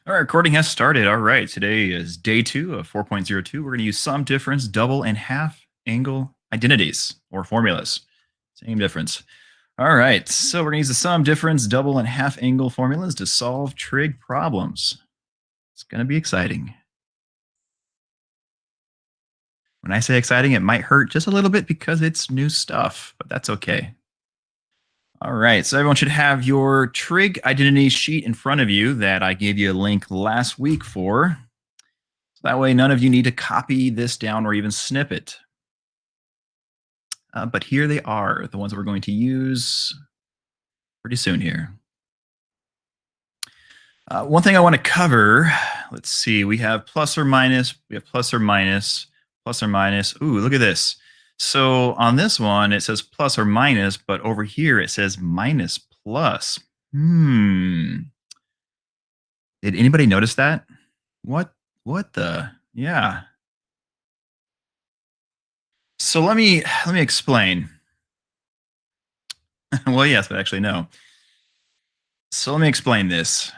All right, recording has started. All right, today is day 2 of 4.02. We're going to use sum, difference, double, and half angle identities or formulas. Same difference. All right, so we're going to use the sum, difference, double, and half angle formulas to solve trig problems. It's going to be exciting. When I say exciting, it might hurt just a little bit because it's new stuff, but that's okay. All right, so everyone should have your trig identity sheet in front of you that I gave you a link last week for. That way, none of you need to copy this down or even snip it. But here they are, the ones that we're going to use pretty soon here. One thing I want to cover, let's see, we have plus or minus, plus or minus. Ooh, look at this. So on this one, it says plus or minus, but over here it says minus plus. Did anybody notice that? What the? Yeah. So let me explain. Well, yes, but actually no. So let me explain this.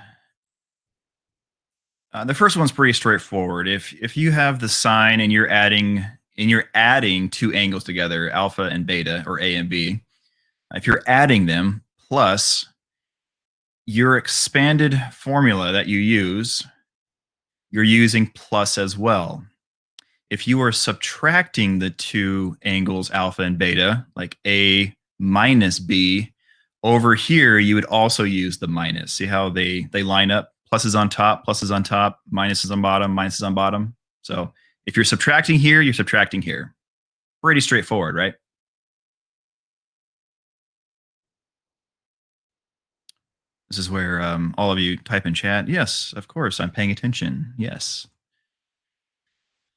The first one's pretty straightforward. If you have the sine and you're adding two angles together, alpha and beta, or A and B, if you're adding them plus your expanded formula that you use, you're using plus as well. If you are subtracting the two angles, alpha and beta, like A minus B, over here you would also use the minus. See how they line up? Plus is on top, minus is on bottom, minus is on bottom. So if you're subtracting here, you're subtracting here. Pretty straightforward, right? This is where all of you type in chat. Yes, of course, I'm paying attention. Yes.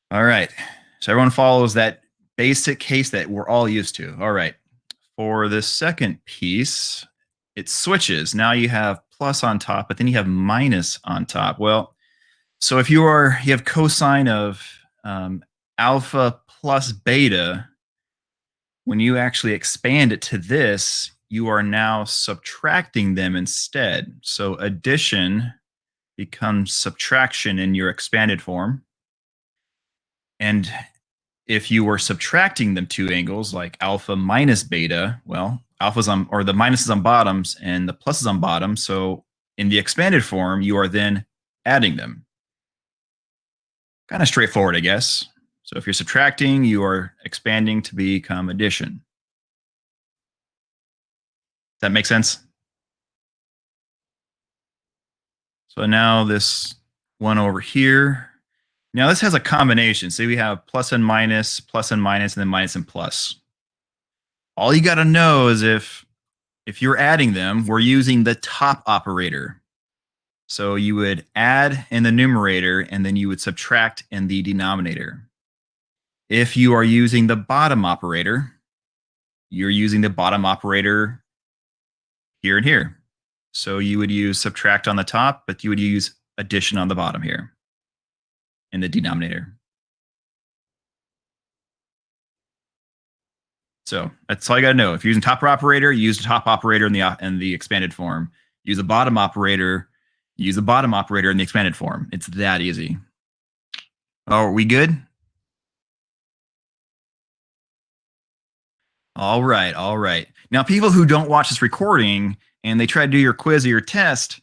All right. So everyone follows that basic case that we're all used to. All right. For the second piece, it switches. Now you have plus on top, but then you have minus on top. Well, so if you have cosine of alpha plus beta, when you actually expand it to this, you are now subtracting them instead. So addition becomes subtraction in your expanded form. And if you were subtracting them two angles, like alpha minus beta, well, alpha's on, or the minus is on bottoms and the plus is on bottom. So in the expanded form, you are then adding them. Kind of straightforward, I guess. So if you're subtracting, you are expanding to become addition. Does that make sense? So now this one over here. Now this has a combination. See, we have plus and minus, and then minus and plus. All you got to know is if you're adding them, we're using the top operator. So you would add in the numerator, and then you would subtract in the denominator. If you are using the bottom operator, you're using the bottom operator here and here. So you would use subtract on the top, but you would use addition on the bottom here in the denominator. So that's all you got to know. If you're using top operator, use the top operator in the expanded form. Use the bottom operator, use the bottom operator in the expanded form. It's that easy. Oh, are we good? All right, all right. Now, people who don't watch this recording and they try to do your quiz or your test,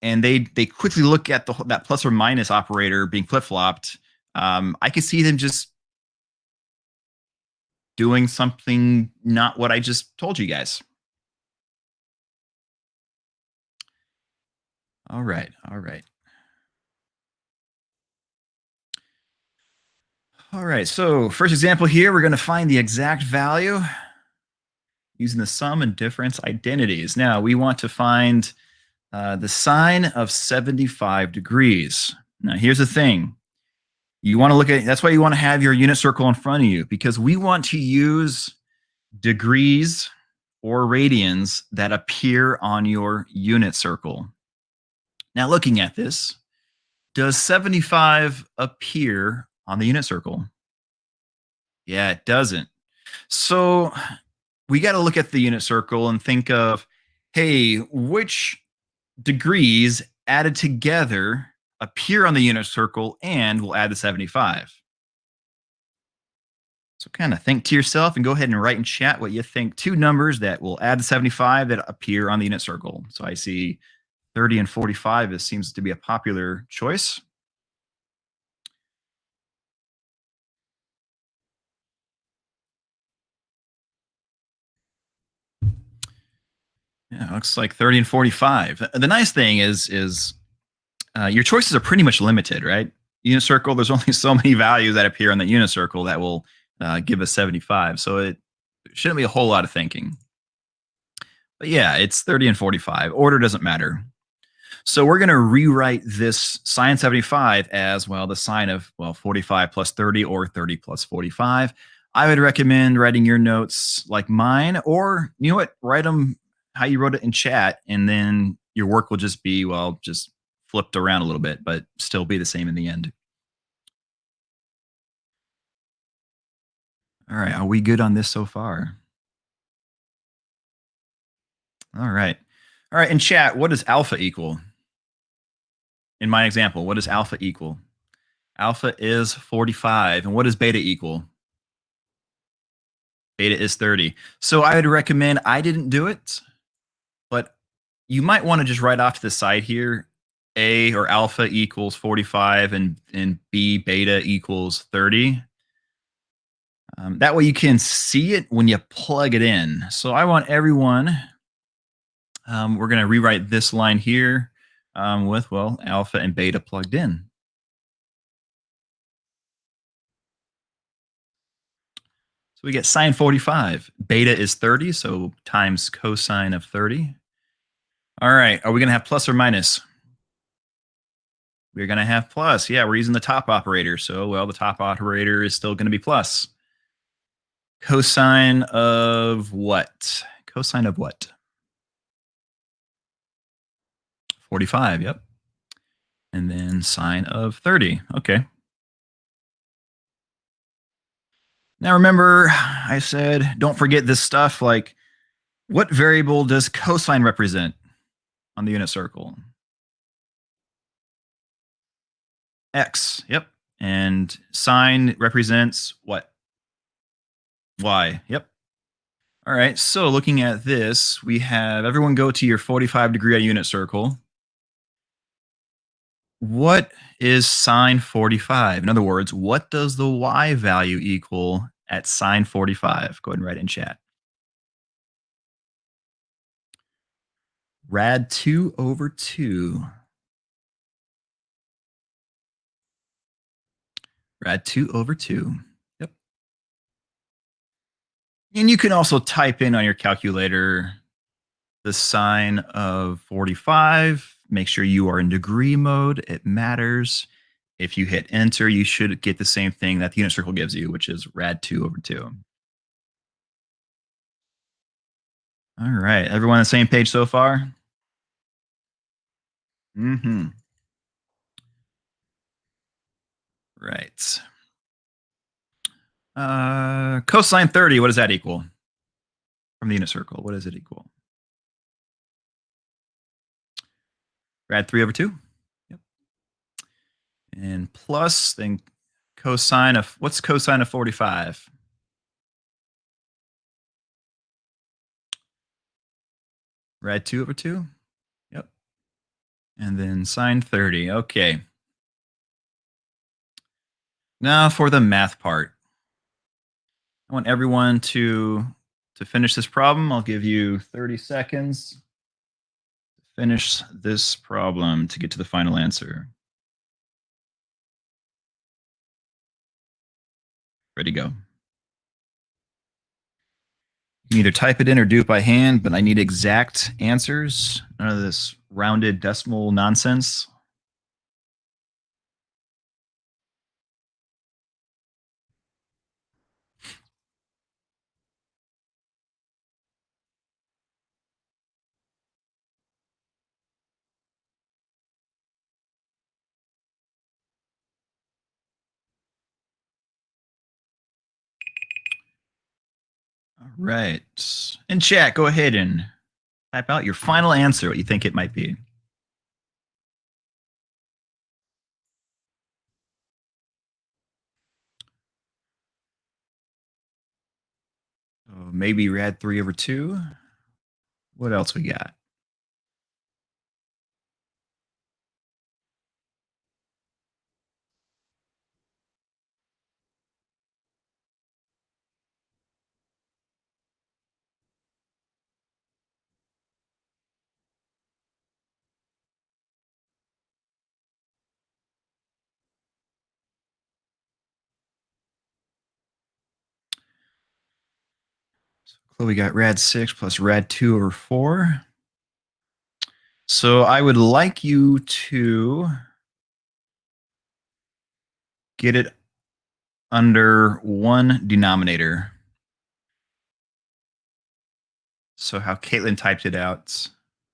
and they quickly look at that plus or minus operator being flip-flopped, I could see them just doing something not what I just told you guys. All right, all right. All right, so first example here, we're going to find the exact value using the sum and difference identities. Now, we want to find the sine of 75 degrees. Now, here's the thing. You want to look at, that's why you want to have your unit circle in front of you, because we want to use degrees or radians that appear on your unit circle. Now, looking at this, does 75 appear on the unit circle? Yeah, it doesn't. So we got to look at the unit circle and think of, hey, which degrees added together appear on the unit circle and will add the 75? So kind of think to yourself and go ahead and write in chat what you think two numbers that will add the 75 that appear on the unit circle. So I see 30 and 45. This seems to be a popular choice. Yeah, looks like 30 and 45. The nice thing is your choices are pretty much limited, right? Unit circle, there's only so many values that appear on the unit circle that will give us 75. So it shouldn't be a whole lot of thinking. But yeah, it's 30 and 45. Order doesn't matter. So we're going to rewrite this sine 75 as, well, the sine of, well, 45 plus 30 or 30 plus 45. I would recommend writing your notes like mine, or you know what, write them how you wrote it in chat, and then your work will just be, well, just flipped around a little bit, but still be the same in the end. All right. Are we good on this so far? All right. All right. In chat, what does alpha equal? In my example, what does alpha equal? Alpha is 45. And what does beta equal? Beta is 30. So I would recommend, I didn't do it, but you might want to just write off to the side here, A or alpha equals 45 and B beta equals 30. That way you can see it when you plug it in. So I want everyone, we're going to rewrite this line here with, well, alpha and beta plugged in. So we get sine 45. Beta is 30, so times cosine of 30. All right, are we going to have plus or minus? We're going to have plus. Yeah, we're using the top operator. So, well, the top operator is still going to be plus. Cosine of what? Cosine of what? 45, yep. And then sine of 30. Okay. Now remember, I said don't forget this stuff, like what variable does cosine represent on the unit circle? X, yep. And sine represents what? Y, yep. All right, so looking at this, we have everyone go to your 45-degree unit circle. What is sine 45? In other words, what does the y value equal at sine 45? Go ahead and write it in chat. Rad 2 over 2. Rad 2 over 2. Yep. And you can also type in on your calculator the sine of 45. Make sure you are in degree mode. It matters. If you hit enter, you should get the same thing that the unit circle gives you, which is rad 2 over 2. All right. Everyone on the same page so far? Mm-hmm. Right. Cosine 30, what does that equal? From the unit circle, what does it equal? Rad 3 over 2? Yep. And plus, then cosine of, what's cosine of 45? Rad 2 over 2? Yep. And then sine 30. Okay. Now for the math part. I want everyone to finish this problem. I'll give you 30 seconds to finish this problem to get to the final answer. Ready, go. You can either type it in or do it by hand, but I need exact answers. None of this rounded decimal nonsense. All right. In chat, go ahead and type out your final answer, what you think it might be. maybe rad 3/2. What else we got? So we got rad 6 plus rad 2/4. So I would like you to get it under one denominator. So how Caitlin typed it out.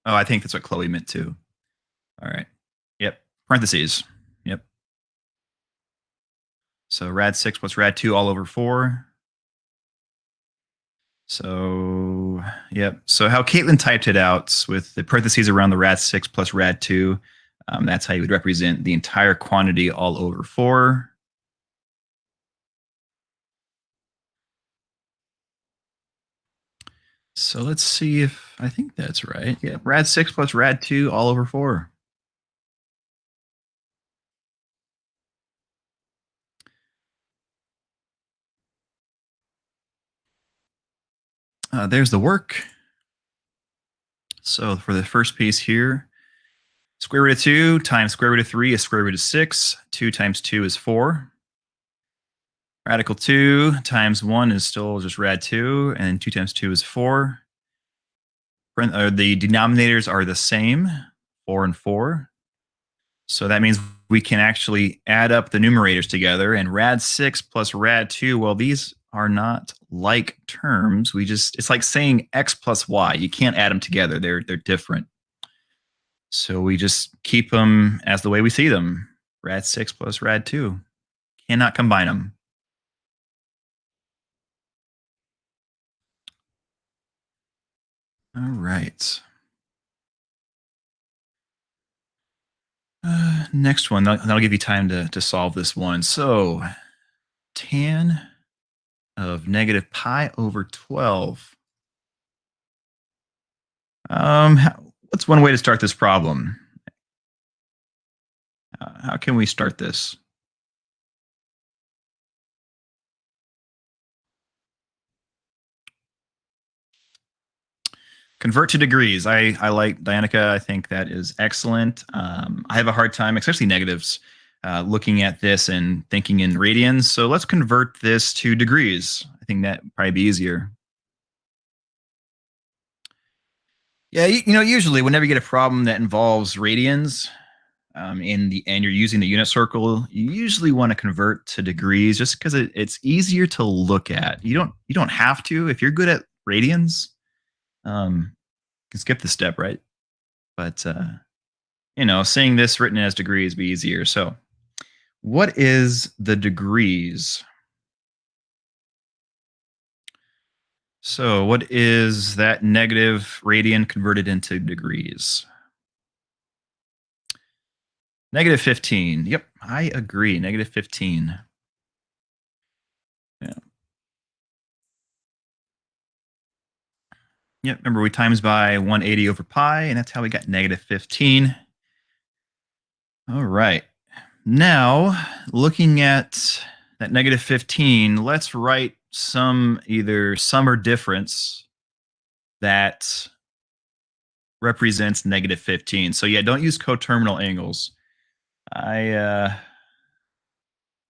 Oh, I think that's what Chloe meant too. All right. Yep. Parentheses. Yep. So rad 6 plus rad 2 all over 4. So, yep. So how Caitlin typed it out with the parentheses around the rad 6 plus rad 2, that's how you would represent the entire quantity all over 4. So let's see if I think that's right. Yeah, rad 6 plus rad 2 all over 4. There's the work. So for the first piece here, square root of 2 times square root of 3 is square root of 6. 2 times 2 is 4. Radical 2 times 1 is still just rad 2, and 2 times 2 is 4. The denominators are the same, 4 and 4. So that means we can actually add up the numerators together, and rad 6 plus rad 2, well, these are not like terms. It's like saying x plus y. You can't add them together. They're different. So we just keep them as the way we see them. Rad 6 plus rad 2. Cannot combine them. All right. Next one. That'll give you time to solve this one. So tan of negative pi over 12. What's one way to start this problem? How can we start this? Convert to degrees. I like Dianica. I think that is excellent. I have a hard time, especially negatives, looking at this and thinking in radians. So let's convert this to degrees. I think that would probably be easier. Yeah, usually whenever you get a problem that involves radians, and you're using the unit circle, you usually want to convert to degrees just because it's easier to look at. You don't have to if you're good at radians. You can skip the step, right? But seeing this written as degrees be easier. So, what is the degrees? So, what is that negative radian converted into degrees? Negative 15. Yep, I agree. Negative 15. Yeah. Yep, remember we times by 180 over pi, and that's how we got negative 15. All right. Now, looking at that negative 15, let's write some either sum or difference that represents negative 15. So yeah, don't use coterminal angles. I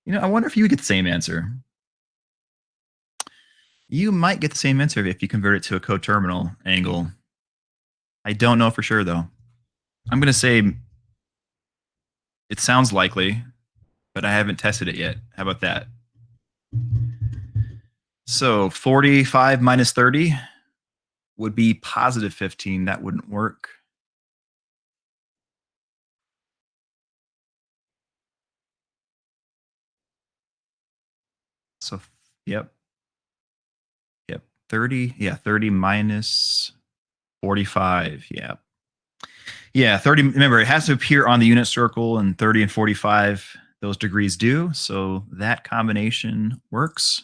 wonder if you would get the same answer. You might get the same answer if you convert it to a coterminal angle. I don't know for sure though. I'm going to say it sounds likely, but I haven't tested it yet. How about that? So 45 minus 30 would be positive 15. That wouldn't work. So, yep. Yep. 30. Yeah. 30 minus 45. Yeah. Yeah. 30. Remember, it has to appear on the unit circle, and 30 and 45, those degrees do. So that combination works.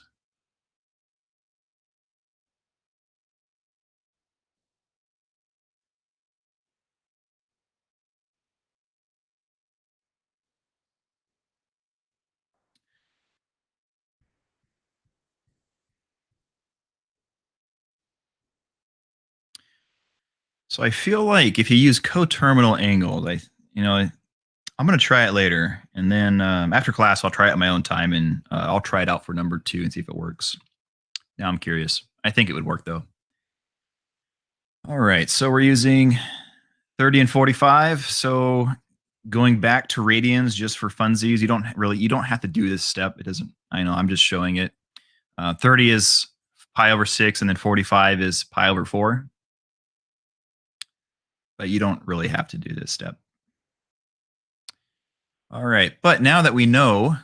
So I feel like if you use coterminal angles, I'm going to try it later. And then after class, I'll try it at my own time and I'll try it out for number 2 and see if it works. Now I'm curious. I think it would work though. All right. So we're using 30 and 45. So going back to radians just for funsies, you don't have to do this step. It doesn't, I know, I'm just showing it. 30 is pi over 6 and then 45 is pi over 4. But you don't really have to do this step. All right. But now that we know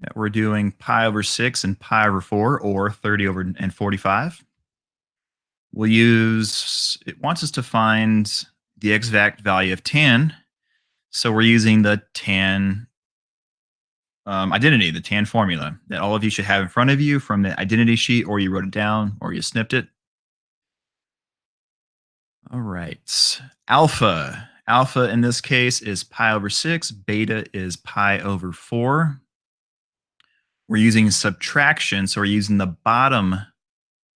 that we're doing pi over 6 and pi over 4, or 30 over and 45, we'll use, it wants us to find the exact value of tan. So we're using the tan identity, the tan formula that all of you should have in front of you from the identity sheet, or you wrote it down, or you snipped it. All right. Alpha. Alpha in this case is pi over 6. Beta is pi over 4. We're using subtraction, so we're using the bottom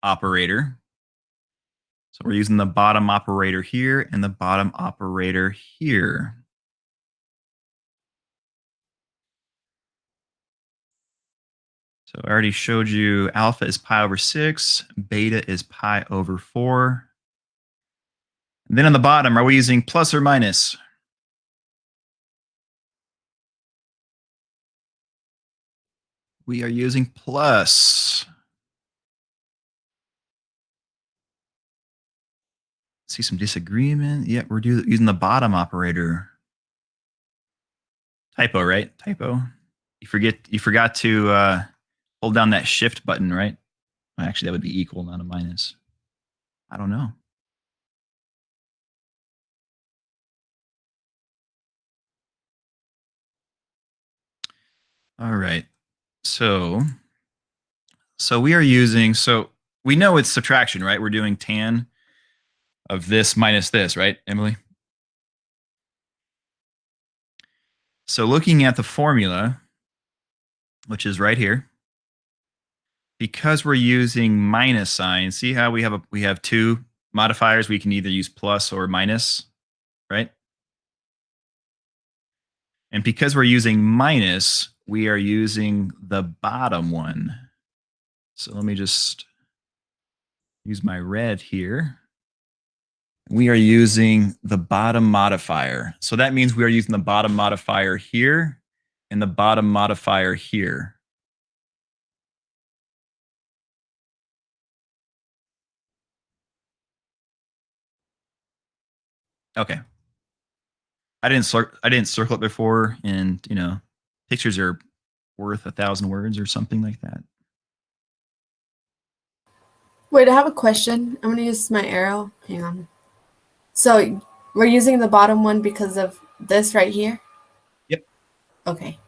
operator. So we're using the bottom operator here and the bottom operator here. So I already showed you alpha is pi over 6, beta is pi over 4. And then on the bottom, are we using plus or minus? We are using plus. See some disagreement. Yeah, we're using the bottom operator. Typo, right? Typo. You forgot to hold down that shift button, right? Actually, that would be equal, not a minus. I don't know. All right. So we are using, so we know it's subtraction, right? We're doing tan of this minus this, right, Emily? So looking at the formula, which is right here, because we're using minus sign, see how we have two modifiers? We can either use plus or minus, right? And because we're using minus, we are using the bottom one. So let me just use my red here. We are using the bottom modifier. So that means we are using the bottom modifier here and the bottom modifier here. Okay. I didn't circle it before, and pictures are worth 1,000 words or something like that. Wait, I have a question. I'm going to use my arrow. Hang on. So we're using the bottom one because of this right here? Yep. Okay.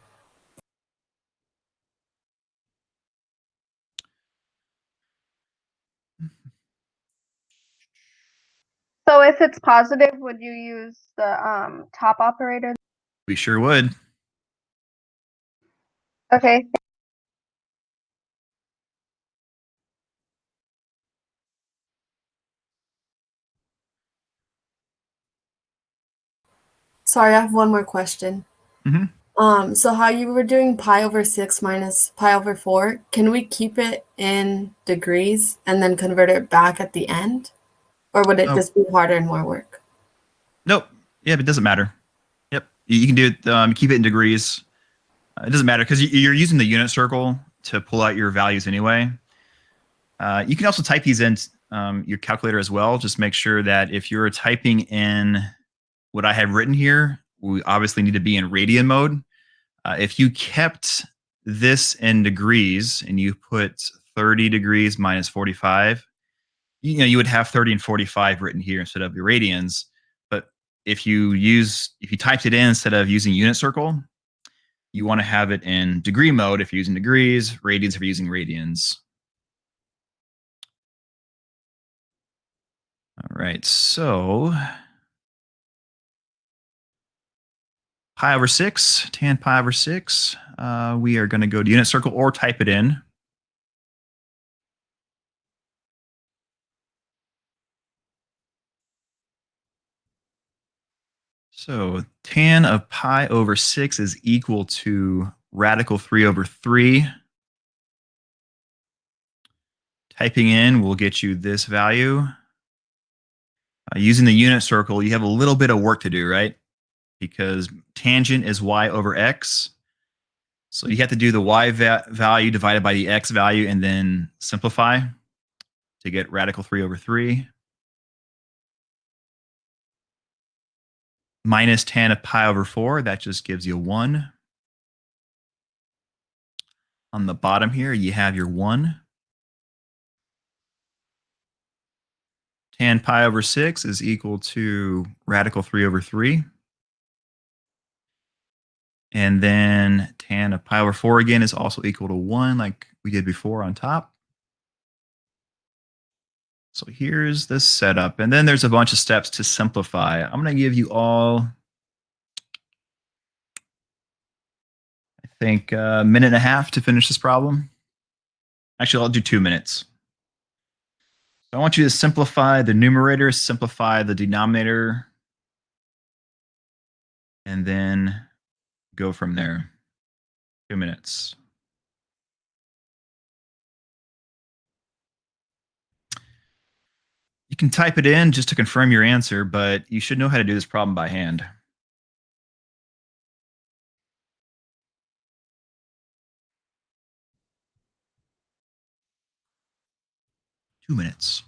So if it's positive, would you use the top operator? We sure would. Okay. Sorry, I have one more question. So how you were doing pi over 6 minus pi over 4, can we keep it in degrees and then convert it back at the end? Or would it just be harder and more work? Nope. Yep, it doesn't matter. Yep. You can do it, keep it in degrees. It doesn't matter because you're using the unit circle to pull out your values anyway. You can also type these in your calculator as well. Just make sure that if you're typing in what I have written here, we obviously need to be in radian mode. If you kept this in degrees and you put 30 degrees minus 45, you would have 30 and 45 written here instead of your radians. But if you typed it in instead of using unit circle, you want to have it in degree mode if you're using degrees, radians if you're using radians. All right, so pi over 6, tan pi over 6. We are going to go to unit circle or type it in. So tan of pi over 6 is equal to radical 3 over 3. Typing in will get you this value. Using the unit circle, you have a little bit of work to do, right? Because tangent is y over x. So you have to do the y value divided by the x value and then simplify to get radical 3 over 3. Minus tan of pi over 4, that just gives you 1. On the bottom here, you have your 1. Tan pi over 6 is equal to radical 3 over 3. And then tan of pi over 4 again is also equal to 1 like we did before on top. So here's the setup. And then there's a bunch of steps to simplify. I'm going to give you all, I think, a minute and a half to finish this problem. Actually, I'll do 2 minutes. So I want you to simplify the numerator, simplify the denominator, and then go from there. 2 minutes. You can type it in just to confirm your answer, but you should know how to do this problem by hand. Two minutes.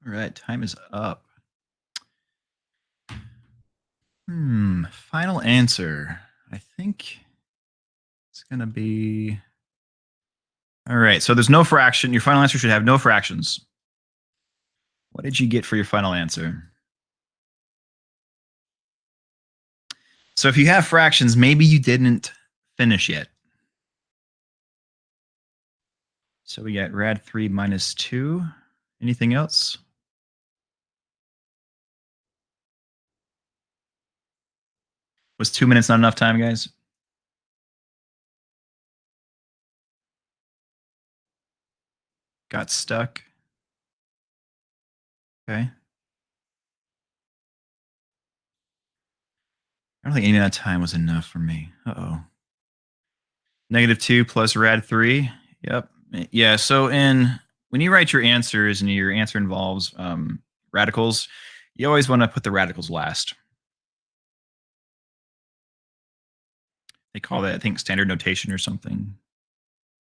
All right, time is up. Final answer. I think it's going to be... All right, so there's no fraction. Your final answer should have no fractions. What did you get for your final answer? So if you have fractions, maybe you didn't finish yet. So we got rad 3 minus 2. Anything else? Was 2 minutes not enough time, guys? Got stuck? Okay. I don't think any of that time was enough for me. Uh-oh. -2 plus rad 3. Yep. Yeah, so when you write your answers and your answer involves radicals, you always want to put the radicals last. They call that, I think, standard notation or something.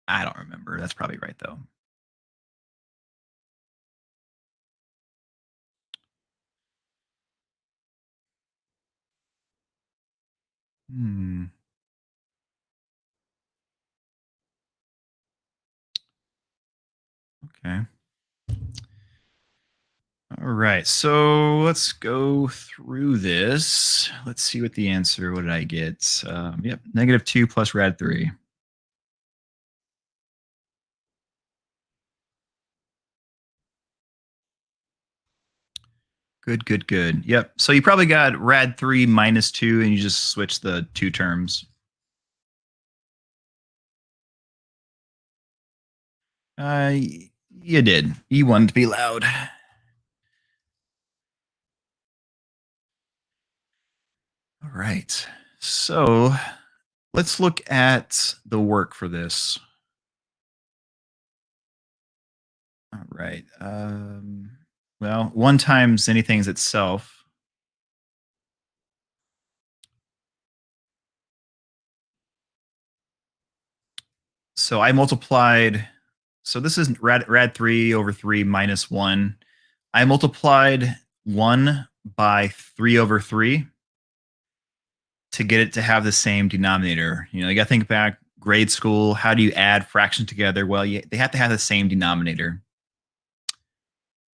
I don't remember. That's probably right, though. Okay. All All right, so let's go through this. Let's see what the answer. What did I get? Yep, -2 plus rad 3. Good, good, good. Yep. So you probably got rad 3 minus 2, and you just switch the two terms. You did. You wanted to be loud. All right. So let's look at the work for this. All right. Well, 1 times anything is itself. So I multiplied. So this is rad 3 over 3 minus 1. I multiplied 1 by 3 over 3 to get it to have the same denominator. You know, you got to think back grade school. How do you add fractions together? Well, they have to have the same denominator.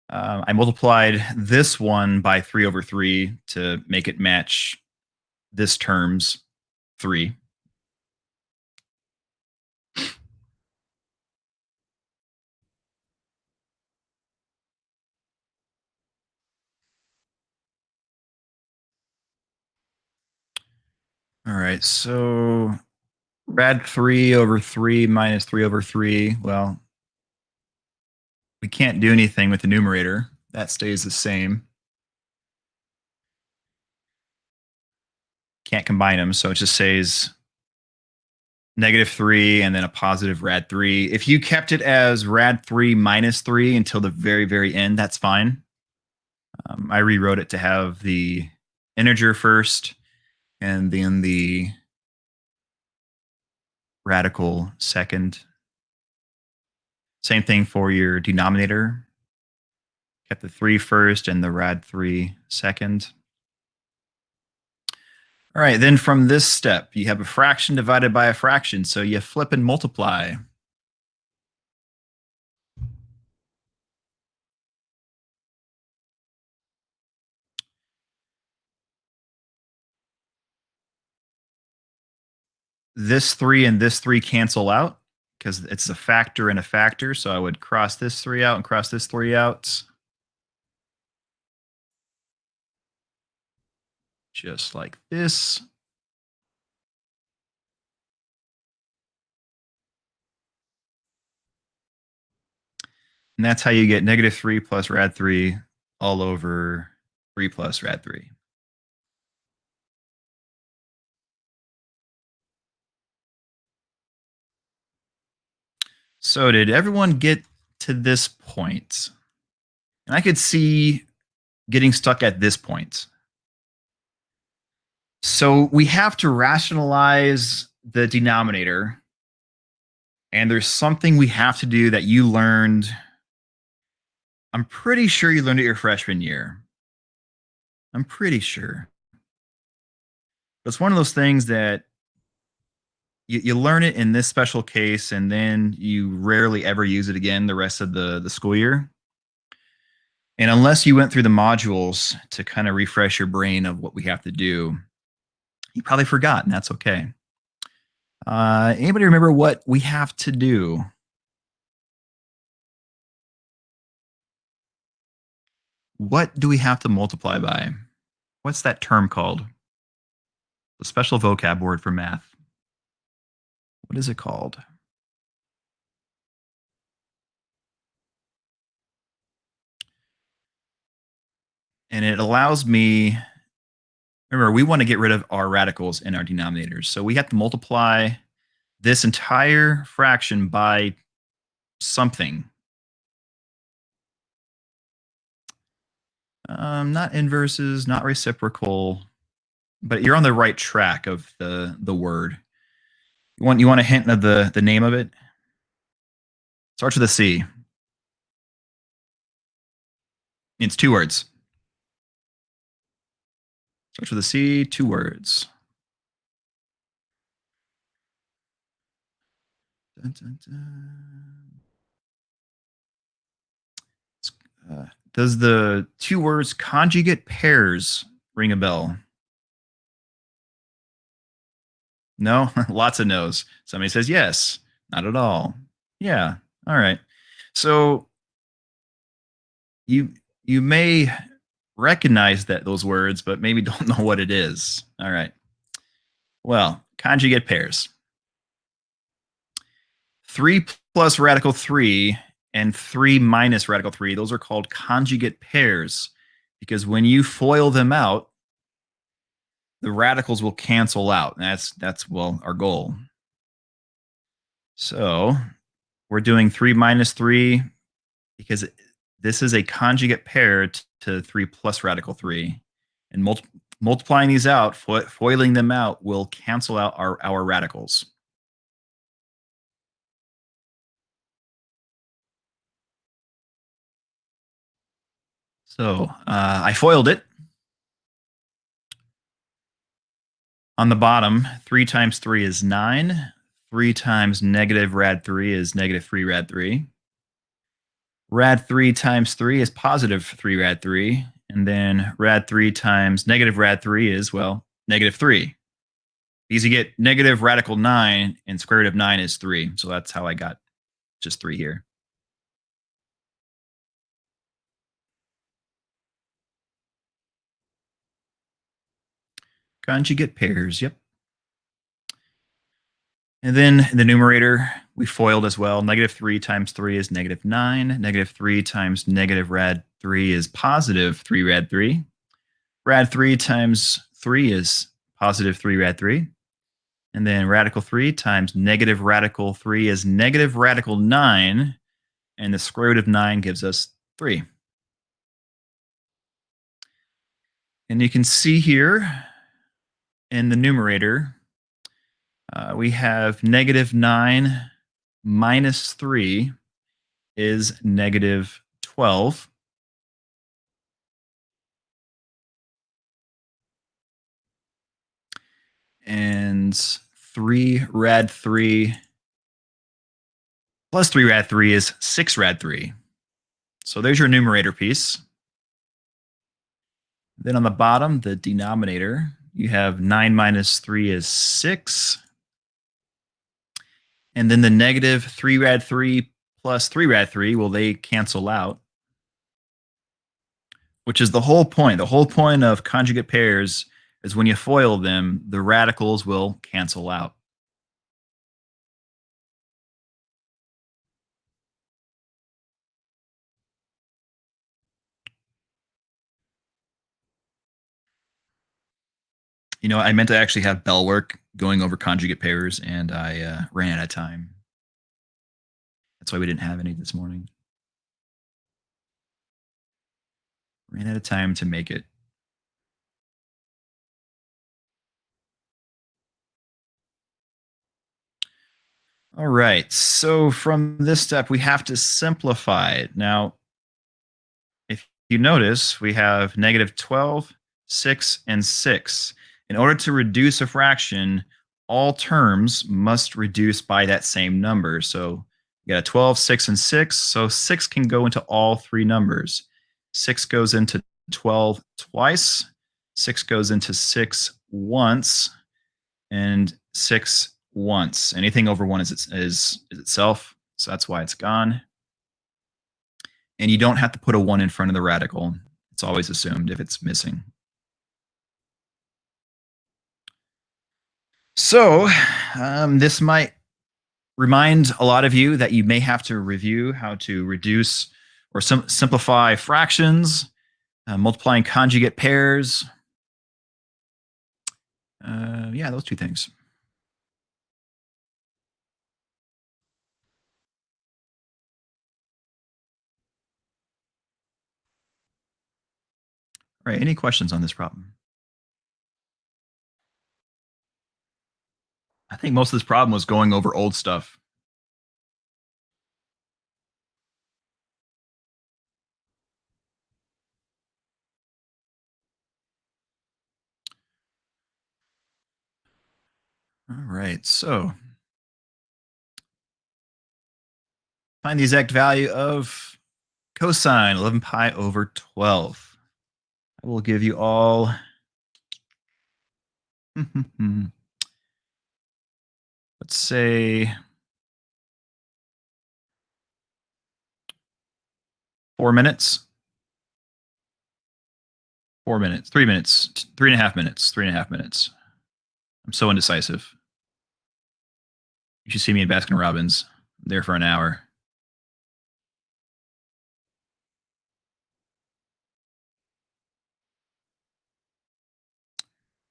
I multiplied this one by 3 over 3 to make it match this term's 3. All right, so rad 3 over 3 minus 3 over 3. Well, we can't do anything with the numerator. That stays the same. Can't combine them, so it just says -3 and then a positive rad 3. If you kept it as rad 3 minus 3 until the very, very end, that's fine. I rewrote it to have the integer first and then the radical second. Same thing for your denominator. Kept the 3 first and the rad 3 second. All right, then from this step, you have a fraction divided by a fraction, so you flip and multiply. This 3 and this 3 cancel out because it's a factor and a factor, so I would cross this 3 out and cross this 3 out. Just like this. And that's how you get -3 plus rad 3 all over 3 plus rad 3. So did everyone get to this point? And I could see getting stuck at this point. So we have to rationalize the denominator. And there's something we have to do that you learned. I'm pretty sure you learned it your freshman year. I'm pretty sure. It's one of those things that you learn it in this special case, and then you rarely ever use it again the rest of the school year. And unless you went through the modules to kind of refresh your brain of what we have to do, you probably forgot, and that's okay. Anybody remember what we have to do? What do we have to multiply by? What's that term called? The special vocab word for math. What is it called? And it allows me, remember, we want to get rid of our radicals in our denominators. So we have to multiply this entire fraction by something. Not inverses, not reciprocal, but you're on the right track of the word. You want a hint of the name of it? Starts with a C. It's 2 words. Starts with a C, 2 words. Dun, dun, dun. Does the two words conjugate pairs ring a bell? No? Lots of no's. Somebody says yes. Not at all. Yeah. All right. So you may recognize that those words, but maybe don't know what it is. All right. Well, conjugate pairs. 3 plus radical 3 and 3 minus radical 3, those are called conjugate pairs because when you FOIL them out, the radicals will cancel out. And that's well our goal. So we're doing 3 minus 3 because this is a conjugate pair to 3 plus radical 3. And multiplying these out, FOILing them out, will cancel out our radicals. So I FOILed it. On the bottom, 3 times 3 is 9. 3 times negative rad 3 is negative 3 rad 3. Rad 3 times 3 is positive 3 rad 3. And then rad 3 times negative rad 3 is, well, negative 3. Because you get negative radical 9, and square root of 9 is 3. So that's how I got just 3 here. Conjugate pairs, yep. And then in the numerator, we FOILed as well. Negative 3 times 3 is negative 9. Negative 3 times negative rad 3 is positive 3 rad 3. Rad 3 times 3 is positive 3 rad 3. And then radical 3 times negative radical 3 is negative radical 9. And the square root of 9 gives us 3. And you can see here in the numerator, we have negative 9 minus 3 is negative 12. And 3 rad 3 plus 3 rad 3 is 6 rad 3. So there's your numerator piece. Then on the bottom, the denominator, you have 9 minus 3 is 6. And then the negative 3 rad 3 plus 3 rad 3, well, they cancel out, which is the whole point. The whole point of conjugate pairs is when you FOIL them, the radicals will cancel out. You know, I meant to actually have bell work going over conjugate pairs, and I ran out of time. That's why we didn't have any this morning. Ran out of time to make it. All right. So from this step, we have to simplify it. Now, if you notice, we have negative 12, 6, and 6. In order to reduce a fraction, all terms must reduce by that same number. So you got a 12, 6, and 6. So 6 can go into all three numbers. 6 goes into 12 twice. 6 goes into 6 once. And 6 once. Anything over 1 is itself. So that's why it's gone. And you don't have to put a 1 in front of the radical. It's always assumed if it's missing. So this might remind a lot of you that you may have to review how to reduce or simplify fractions, multiplying conjugate pairs. Yeah, those two things. All right, any questions on this problem? I think most of this problem was going over old stuff. All right, so find the exact value of Cosine 11 pi over 12. I will give you all. Let's say 4 minutes. 4 minutes. 3 minutes. 3.5 minutes. 3.5 minutes. I'm so indecisive. You should see me in Baskin Robbins. I'm there for an hour.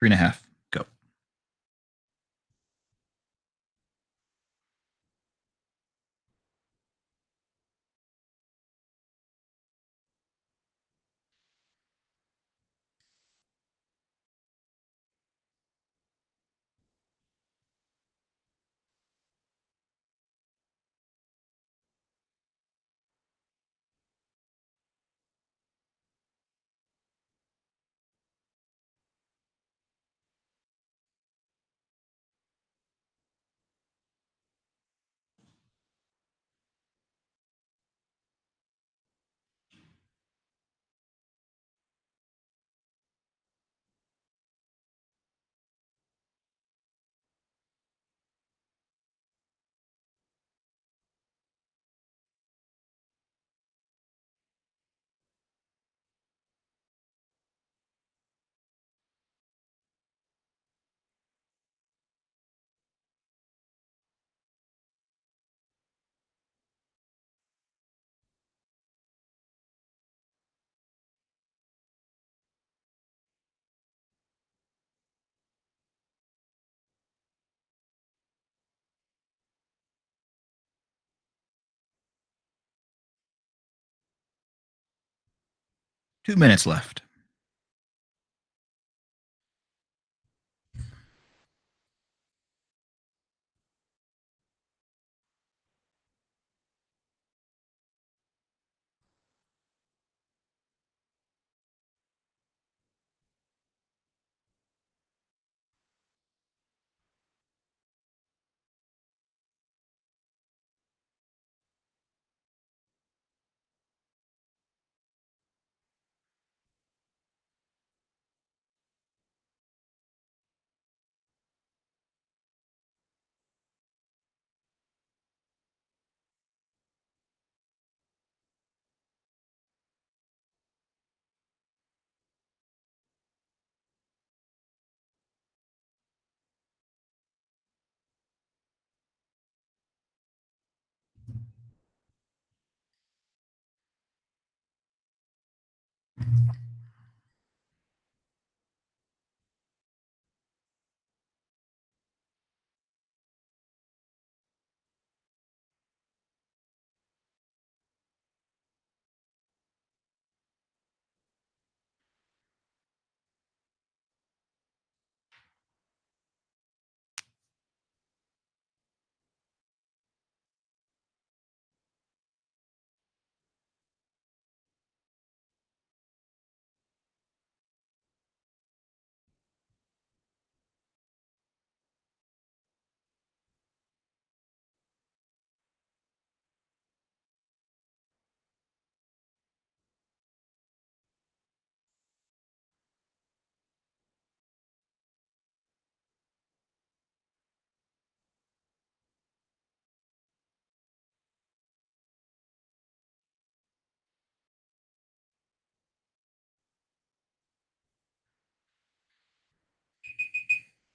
3.5. Go. Two minutes left.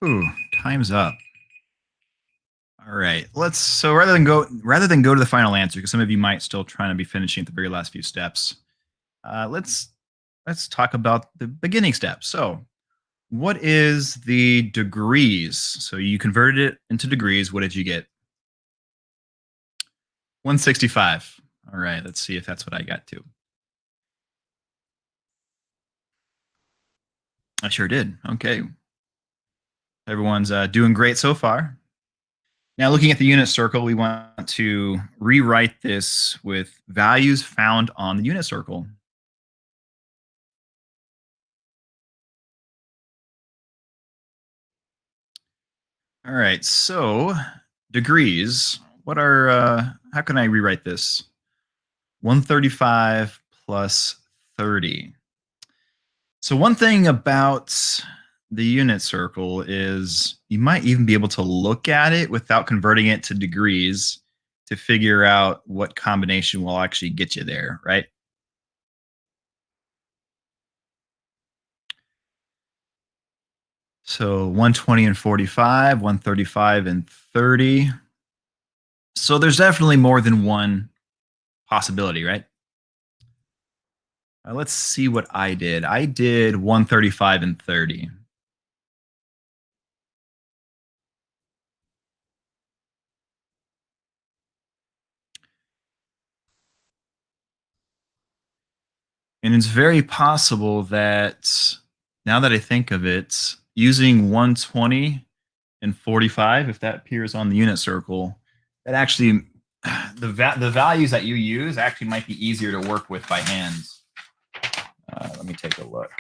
Ooh, time's up. All right. So rather than go to the final answer, because some of you might still trying to be finishing at the very last few steps, let's talk about the beginning steps. So what is the degrees? So you converted it into degrees. What did you get? 165. All right. Let's see if that's what I got too. I sure did. Okay. Everyone's doing great so far. Now, looking at the unit circle, we want to rewrite this with values found on the unit circle. All right, so degrees. What are? How can I rewrite this? 135 plus 30. So one thing about the unit circle is you might even be able to look at it without converting it to degrees to figure out what combination will actually get you there, right? So 120 and 45, 135 and 30. So there's definitely more than one possibility, right? Let's see what I did. I did 135 and 30. And it's very possible that now that I think of it, using 120 and 45, if that appears on the unit circle, that actually, the values that you use actually might be easier to work with by hands. Let me take a look.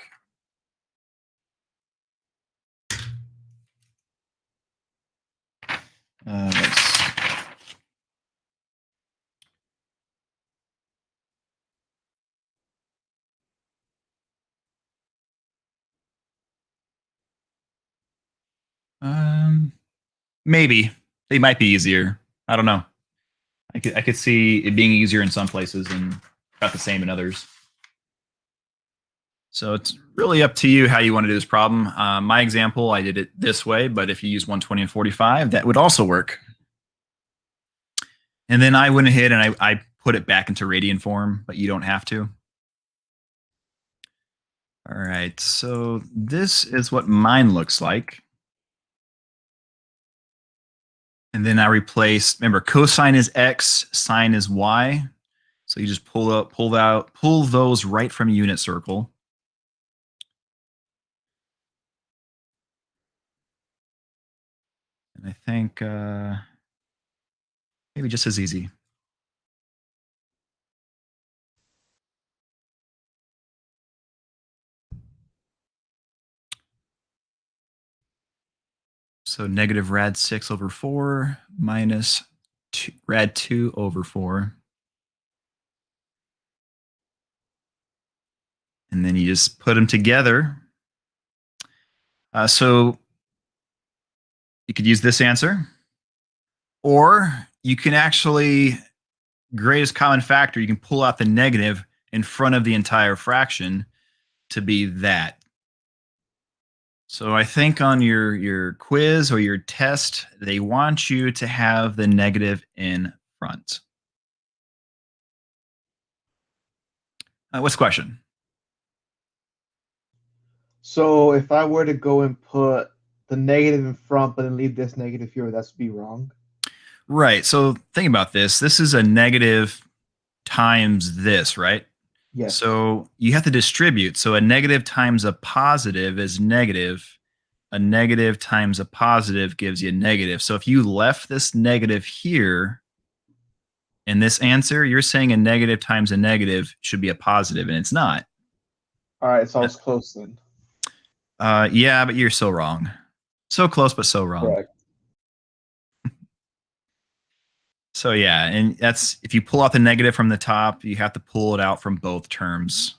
Maybe they might be easier. I don't know. I could see it being easier in some places and about the same in others. So it's really up to you how you want to do this problem. My example, I did it this way, but if you use 120 and 45, that would also work. And then I went ahead and I put it back into radian form, but you don't have to. All right, so this is what mine looks like. And then I replace, remember, cosine is x, sine is y. So you just pull those right from a unit circle. And I think maybe just as easy. So negative rad 6 over 4 minus rad 2 over 4. And then you just put them together. So you could use this answer. Or you can actually, greatest common factor, you can pull out the negative in front of the entire fraction to be that. So I think on your quiz or your test, they want you to have the negative in front. What's the question? So if I were to go and put the negative in front, but then leave this negative here, would that be wrong? Right. So think about this. This is a negative times this, right? Yes. So you have to distribute. So a negative times a positive is negative. A negative times a positive gives you a negative. So if you left this negative here in this answer, you're saying a negative times a negative should be a positive, and it's not. All right, so I was close then. Yeah, but you're so wrong. So close, but so wrong. Correct. So yeah, and that's, if you pull out the negative from the top, you have to pull it out from both terms.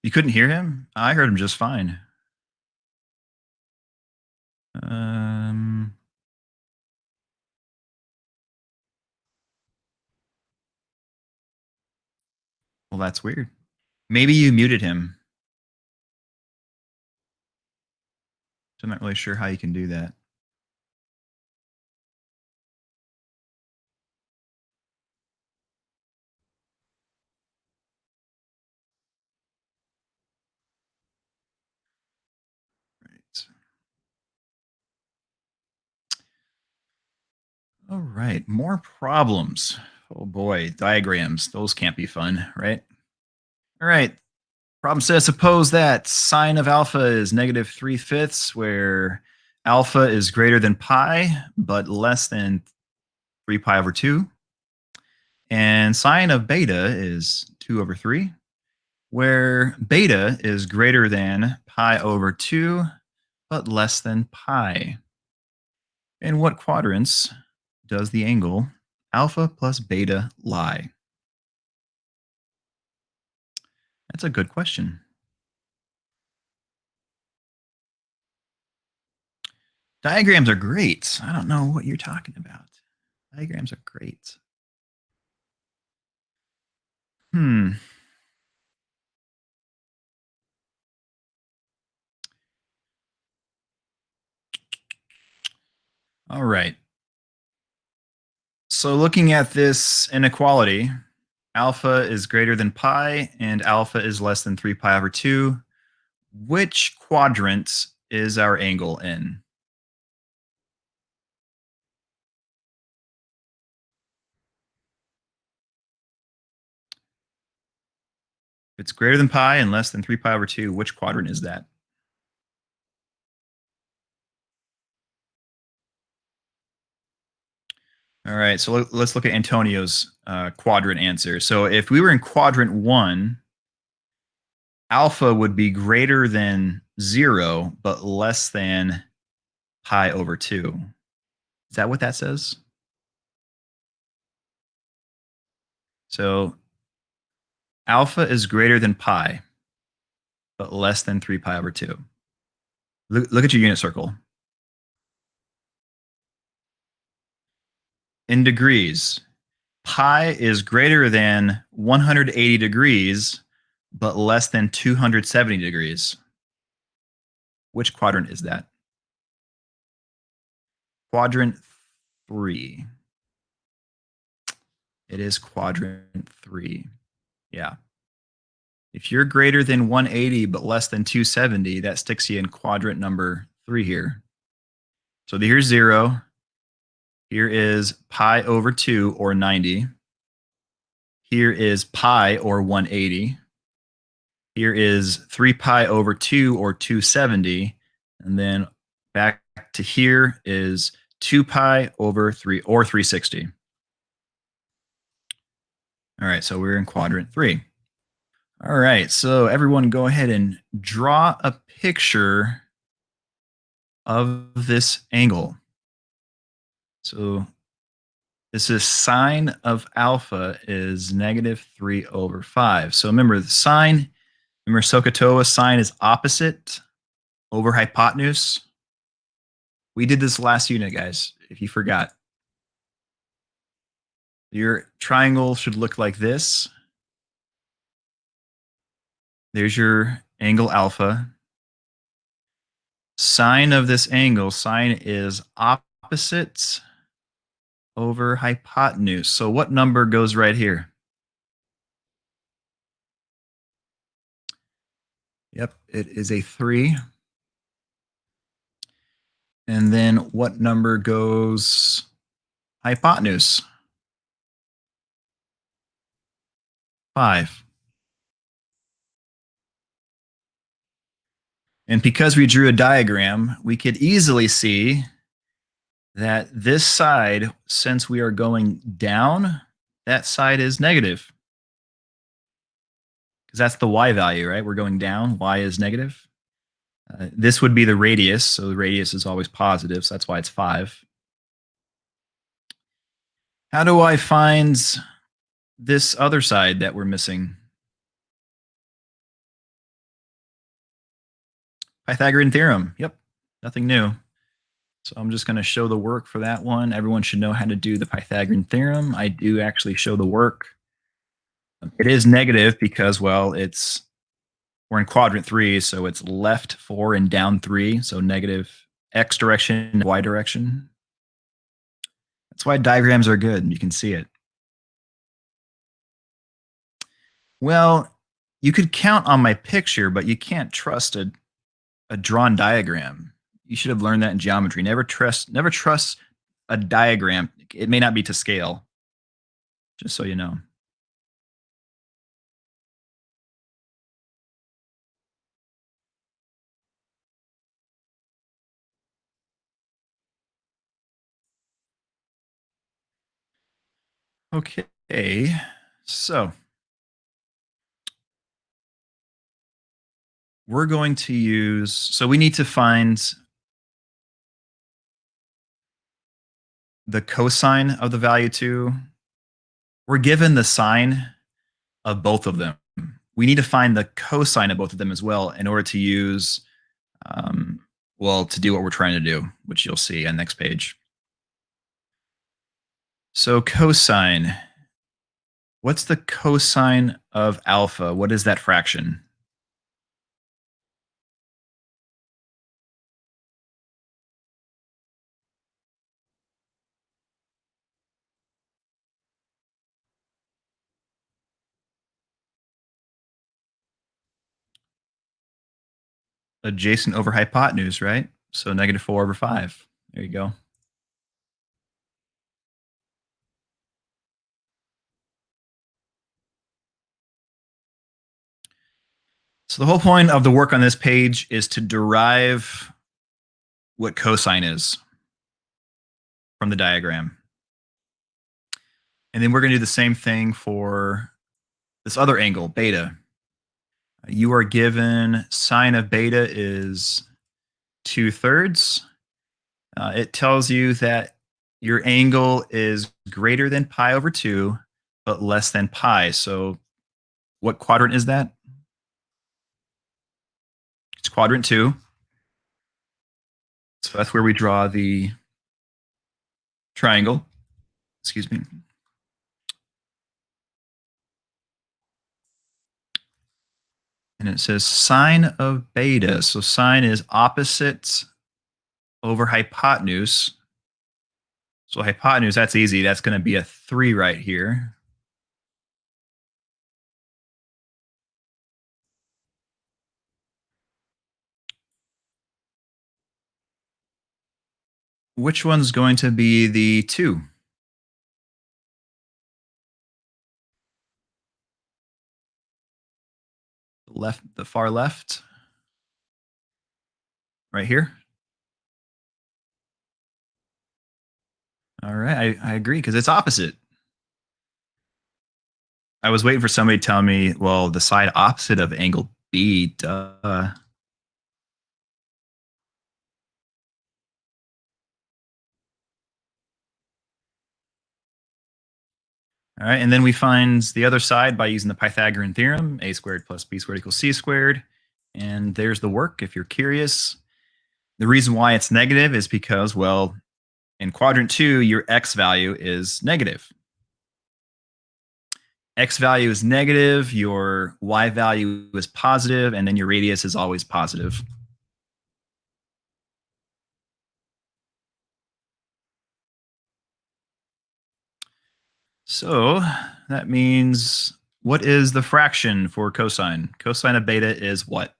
You couldn't hear him? I heard him just fine. Well, that's weird. Maybe you muted him. So I'm not really sure how you can do that. Right. All right, more problems. Oh boy, diagrams. Those can't be fun, right? All right. Problem says, suppose that sine of alpha is negative 3/5, where alpha is greater than pi, but less than 3 pi over 2. And sine of beta is 2 over 3. where beta is greater than pi over 2, but less than pi. In what quadrants does the angle alpha plus beta lie? That's a good question. Diagrams are great. I don't know what you're talking about. Diagrams are great. All right. So looking at this inequality, alpha is greater than pi and alpha is less than 3 pi over 2. Which quadrant is our angle in? If it's greater than pi and less than 3 pi over 2, which quadrant is that? All right, so let's look at Antonio's quadrant answer. So if we were in quadrant 1, alpha would be greater than 0, but less than pi over 2. Is that what that says? So alpha is greater than pi, but less than 3 pi over 2. Look at your unit circle. In degrees, pi is greater than 180 degrees, but less than 270 degrees. Which quadrant is that? Quadrant 3. It is quadrant 3. Yeah. If you're greater than 180 but less than 270, that sticks you in quadrant number 3 here. So here's 0. Here is pi over 2, or 90. Here is pi, or 180. Here is 3 pi over 2, or 270. And then back to here is 2 pi over 3, or 360. All right, so we're in quadrant 3. All right, so everyone go ahead and draw a picture of this angle. So this is sine of alpha is -3 over 5. So remember the sine, remember SOHCAHTOA, sine is opposite over hypotenuse. We did this last unit, guys, if you forgot. Your triangle should look like this. There's your angle alpha. Sine of this angle, sine is opposite over hypotenuse. So what number goes right here? Yep, it is a 3. And then what number goes hypotenuse? 5. And because we drew a diagram, we could easily see that this side, since we are going down, that side is negative. Because that's the y value, right? We're going down, y is negative. This would be the radius, so the radius is always positive, so that's why it's 5. How do I find this other side that we're missing? Pythagorean theorem. Yep, nothing new. So I'm just going to show the work for that one. Everyone should know how to do the Pythagorean theorem. I do actually show the work. It is negative because, well, we're in quadrant 3, so it's left 4 and down 3, so negative x direction, y direction. That's why diagrams are good. You can see it. Well, you could count on my picture, but you can't trust a drawn diagram. You should have learned that in geometry. Never trust a diagram. It may not be to scale. Just so you know. Okay, so we're going to use, so we need to find the cosine of the value 2. We're given the sine of both of them. We need to find the cosine of both of them as well in order to use, well, to do what we're trying to do, which you'll see on the next page. So cosine. What's the cosine of alpha? What is that fraction? Adjacent over hypotenuse, right? So -4/5. There you go. So the whole point of the work on this page is to derive what cosine is from the diagram. And then we're going to do the same thing for this other angle, beta. You are given sine of beta is 2/3. It tells you that your angle is greater than pi over 2, but less than pi. So what quadrant is that? It's quadrant 2. So that's where we draw the triangle. Excuse me. And it says sine of beta. So sine is opposite over hypotenuse. So hypotenuse, that's easy. That's going to be a 3 right here. Which one's going to be the 2? Left, the far left. Right here. All right, I agree because it's opposite. I was waiting for somebody to tell me, well, the side opposite of angle B, duh. All right, and then we find the other side by using the Pythagorean theorem, a squared plus b squared equals c squared. And there's the work if you're curious. The reason why it's negative is because, well, in quadrant 2, your x value is negative. X value is negative, your y value is positive, and then your radius is always positive. So that means, what is the fraction for cosine? Cosine of beta is what?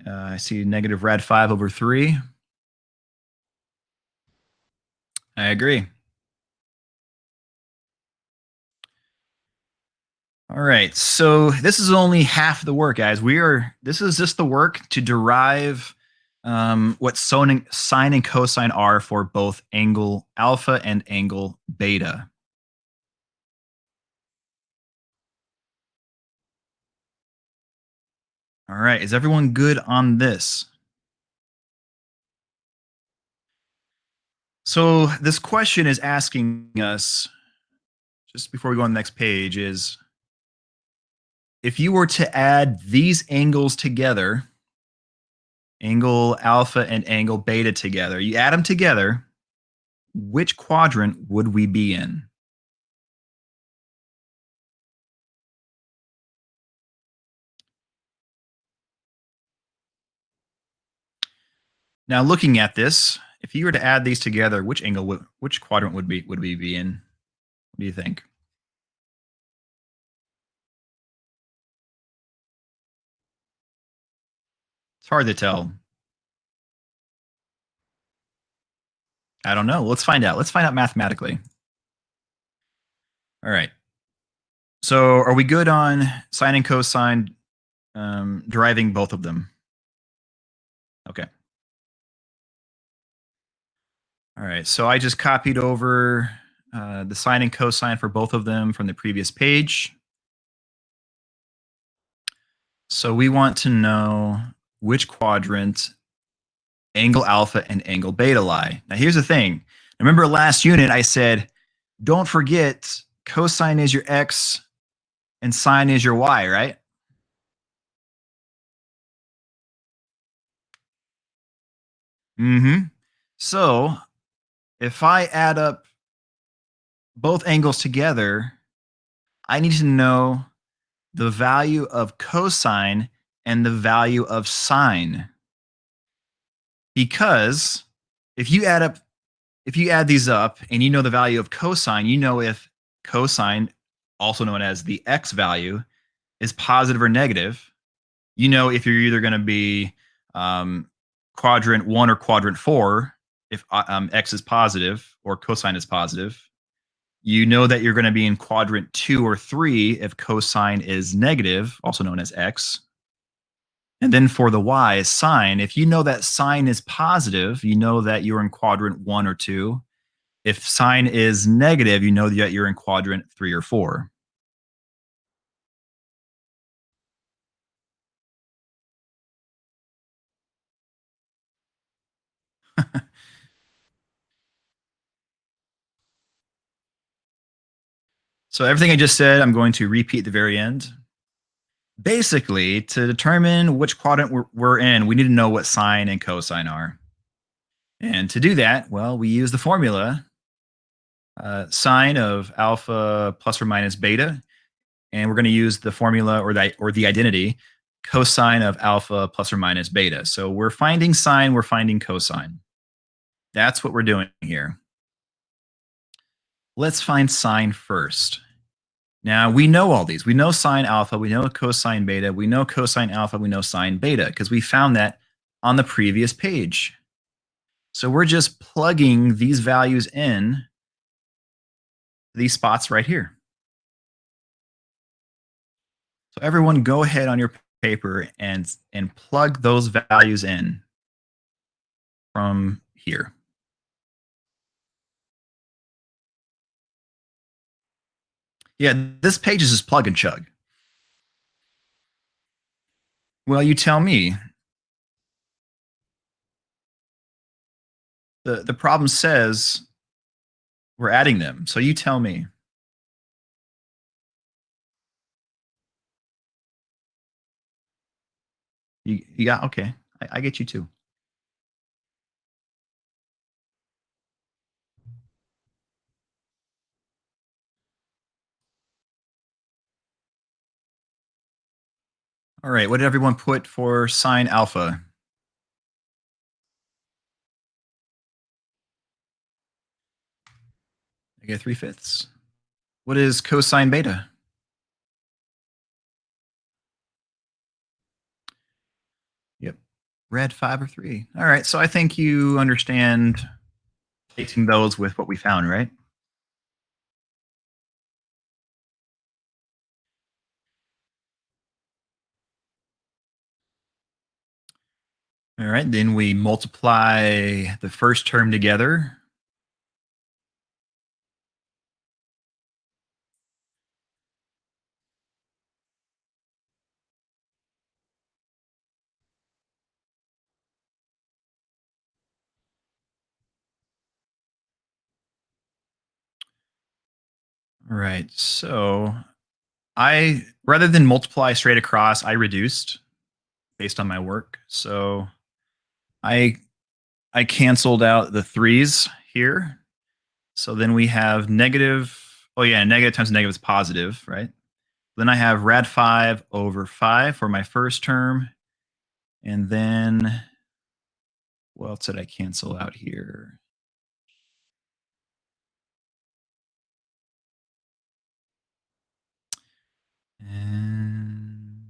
I see negative rad 5 over 3. I agree. All right, so this is only half the work, guys. This is just the work to derive what sine and cosine are for both angle alpha and angle beta. All right, is everyone good on this? So this question is asking us, just before we go on the next page, is if you were to add these angles together, angle alpha and angle beta together, you add them together, which quadrant would we be in? Now, looking at this, if you were to add these together, which quadrant would we be in? What do you think? It's hard to tell. I don't know. Let's find out. Let's find out mathematically. All right. So are we good on sine and cosine deriving both of them? Okay. All right. So I just copied over the sine and cosine for both of them from the previous page. So we want to know which quadrant angle alpha and angle beta lie. Now here's the thing. Remember last unit I said, don't forget cosine is your x and sine is your y, right? So if I add up both angles together, I need to know the value of cosine and the value of sine. Because if you add these up and you know the value of cosine, you know if cosine, also known as the x value, is positive or negative. You know if you're either going to be quadrant 1 or quadrant 4 if x is positive or cosine is positive. You know that you're going to be in quadrant 2 or 3 if cosine is negative, also known as x. And then for the y is sine. If you know that sine is positive, you know that you're in quadrant 1 or 2. If sine is negative, you know that you're in quadrant 3 or 4. So everything I just said, I'm going to repeat the very end. Basically, to determine which quadrant we're in, we need to know what sine and cosine are. And to do that, well, we use the formula, sine of alpha plus or minus beta. And we're going to use the formula or the identity, cosine of alpha plus or minus beta. So we're finding sine, we're finding cosine. That's what we're doing here. Let's find sine first. Now, we know all these. We know sine alpha, we know cosine beta, we know cosine alpha, we know sine beta, because we found that on the previous page. So we're just plugging these values in these spots right here. So everyone go ahead on your paper and plug those values in from here. Yeah, this page is just plug and chug. Well, you tell me. The problem says we're adding them, so you tell me. You got, okay, I get you too. All right, what did everyone put for sine alpha? Negative 3/5. What is cosine beta? Yep, red 5 or 3. All right, so I think you understand placing those with what we found, right? All right, then we multiply the first term together. All right, so rather than multiply straight across, I reduced based on my work. So I canceled out the 3's here. So then we have negative, oh yeah, negative times negative is positive, right? Then I have rad 5 over 5 for my first term. And then what else did I cancel out here? And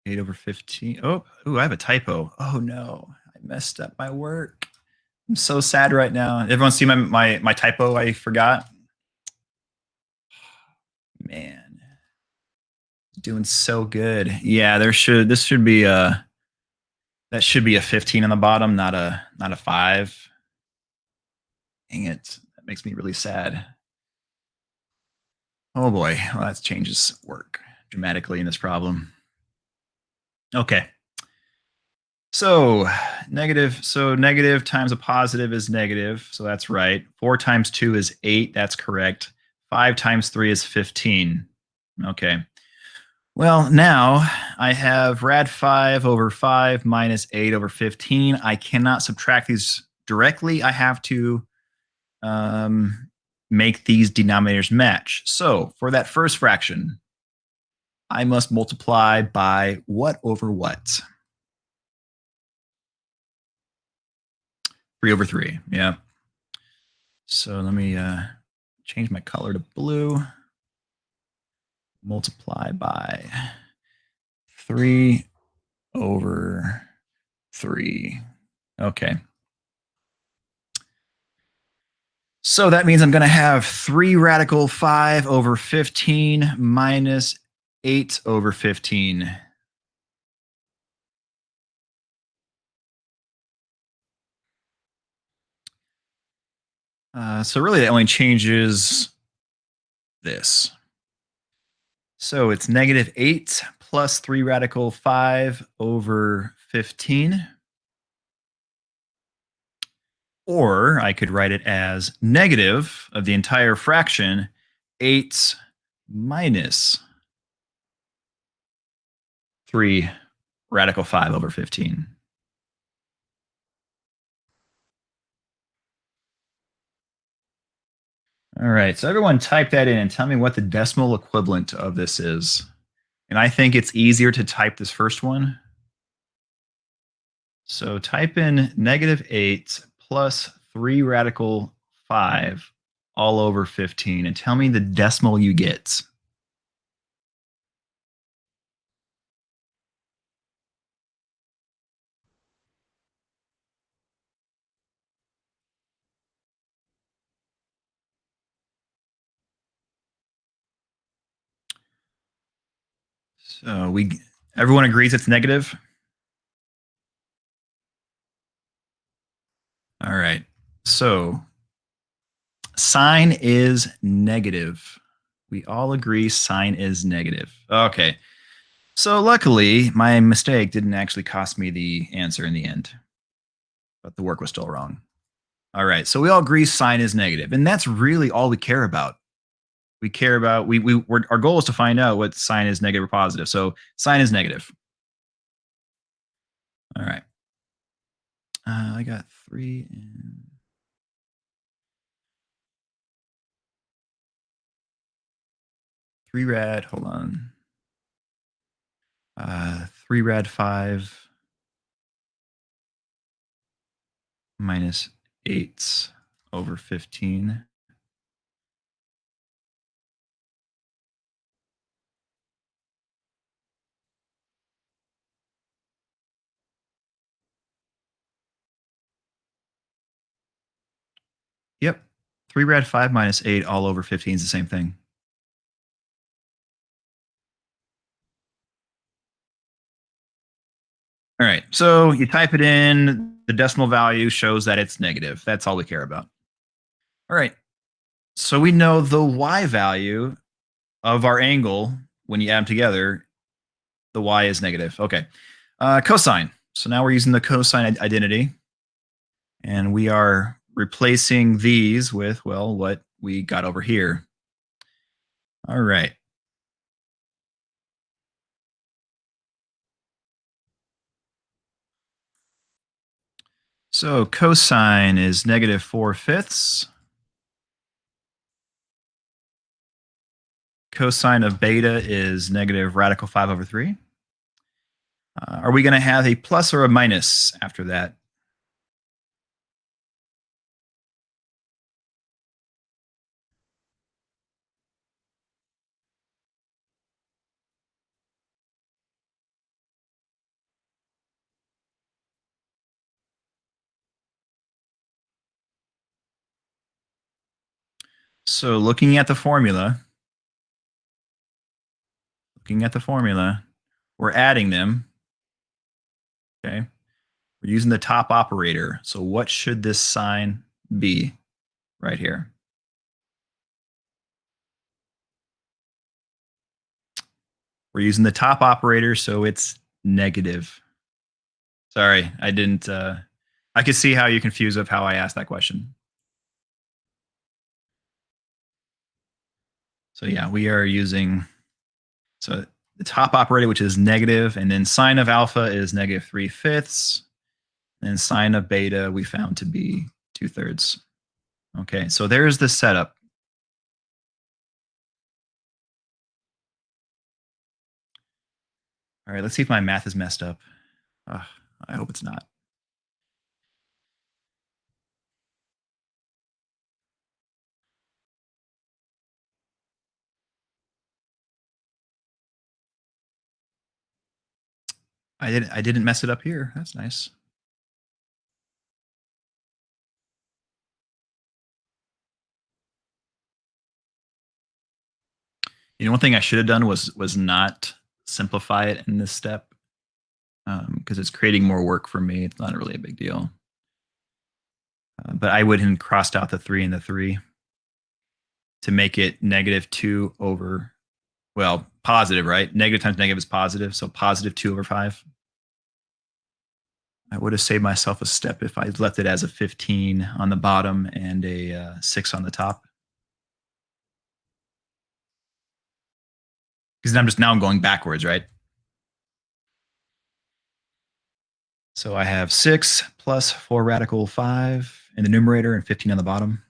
8 over 15. Oh, ooh, I have a typo. Oh no, I messed up my work. I'm so sad right now. Everyone see my typo I forgot? Man, doing so good. Yeah, this should be that should be a 15 on the bottom, not a 5. Dang it. That makes me really sad. Oh boy, well, that changes work dramatically in this problem. Okay. So negative times a positive is negative. So that's right. 4 times 2 is 8. That's correct. 5 times 3 is 15. Okay. Well, now I have rad 5 over 5 minus 8 over 15. I cannot subtract these directly. I have to make these denominators match. So for that first fraction, I must multiply by what over what? 3 over 3. Yeah. So let me change my color to blue. Multiply by 3 over 3. Okay. So that means I'm going to have 3 radical 5 over 15 minus 8 over 15. So really that only changes this. So it's negative 8 plus 3 radical 5 over 15. Or I could write it as negative of the entire fraction, 8 minus 3 radical 5 over 15. All right, so everyone type that in and tell me what the decimal equivalent of this is. And I think it's easier to type this first one. So type in negative 8 plus 3 radical 5 all over 15 and tell me the decimal you get. So everyone agrees it's negative? All right. So sign is negative. We all agree sign is negative. Okay. So luckily, my mistake didn't actually cost me the answer in the end, but the work was still wrong. All right. So we all agree sign is negative, and that's really all we care about. We care about our goal is to find out what sign is negative or positive. So sign is negative. All right. I got 3 and 3 rad. Hold on. 3 rad 5 minus 8 over 15. Yep. 3 rad 5 minus 8 all over 15 is the same thing. All right. So you type it in, the decimal value shows that it's negative. That's all we care about. All right. So we know the y value of our angle when you add them together, the y is negative. Okay. Cosine. So now we're using the cosine identity. And we are replacing these with, well, what we got over here. All right. So cosine is negative 4/5. Cosine of beta is negative radical 5 over 3. Are we going to have a plus or a minus after that? So looking at the formula, we're adding them. Okay. We're using the top operator. So what should this sign be right here? We're using the top operator, so it's negative. Sorry, I didn't. I could see how you're confused of how I asked that question. So yeah, we are using so the top operator, which is negative, and then sine of alpha is negative 3/5, and sine of beta we found to be 2/3. Okay, so there's the setup. All right, let's see if my math is messed up. I hope it's not. I didn't mess it up here. That's nice. You know, one thing I should have done was not simplify it in this step because it's creating more work for me. It's not really a big deal. But I would have crossed out the 3 and the 3 to make it -2 over, well, positive, right? Negative times negative is positive, so positive 2 over 5. I would have saved myself a step if I left it as a 15 on the bottom and a 6 on the top. Because I'm going backwards, right? So I have 6 plus 4 radical 5 in the numerator and 15 on the bottom.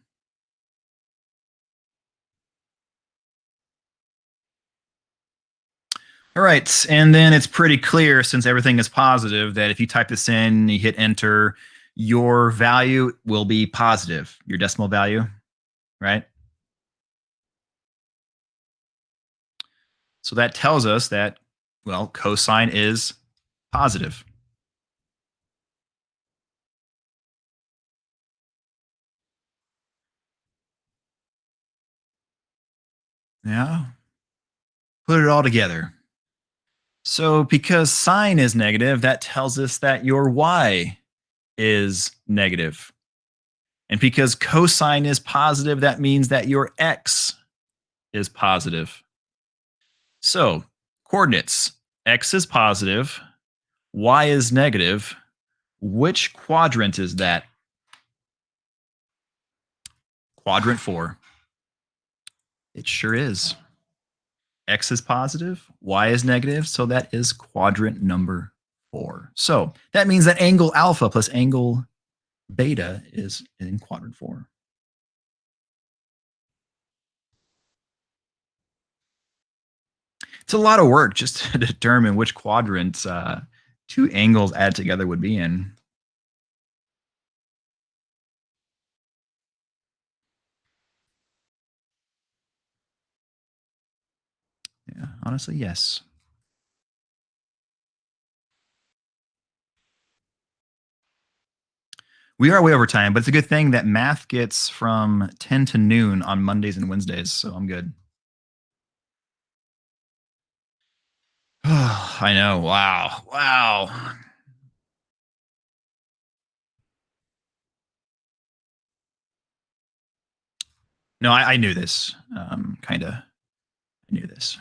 All right, and then it's pretty clear, since everything is positive, that if you type this in, you hit enter, your value will be positive, your decimal value, right? So that tells us that, well, cosine is positive. Yeah. Put it all together. So because sine is negative, that tells us that your y is negative. And because cosine is positive, that means that your x is positive. So coordinates, x is positive, y is negative. Which quadrant is that? Quadrant 4. It sure is. X is positive, y is negative, so that is quadrant number 4. So that means that angle alpha plus angle beta is in quadrant 4. It's a lot of work just to determine which quadrants 2 angles added together would be in. Yeah, honestly, yes. We are way over time, but it's a good thing that math gets from 10 to noon on Mondays and Wednesdays, so I'm good. I know. Wow. Wow. No, I knew this. Kind of. I knew this.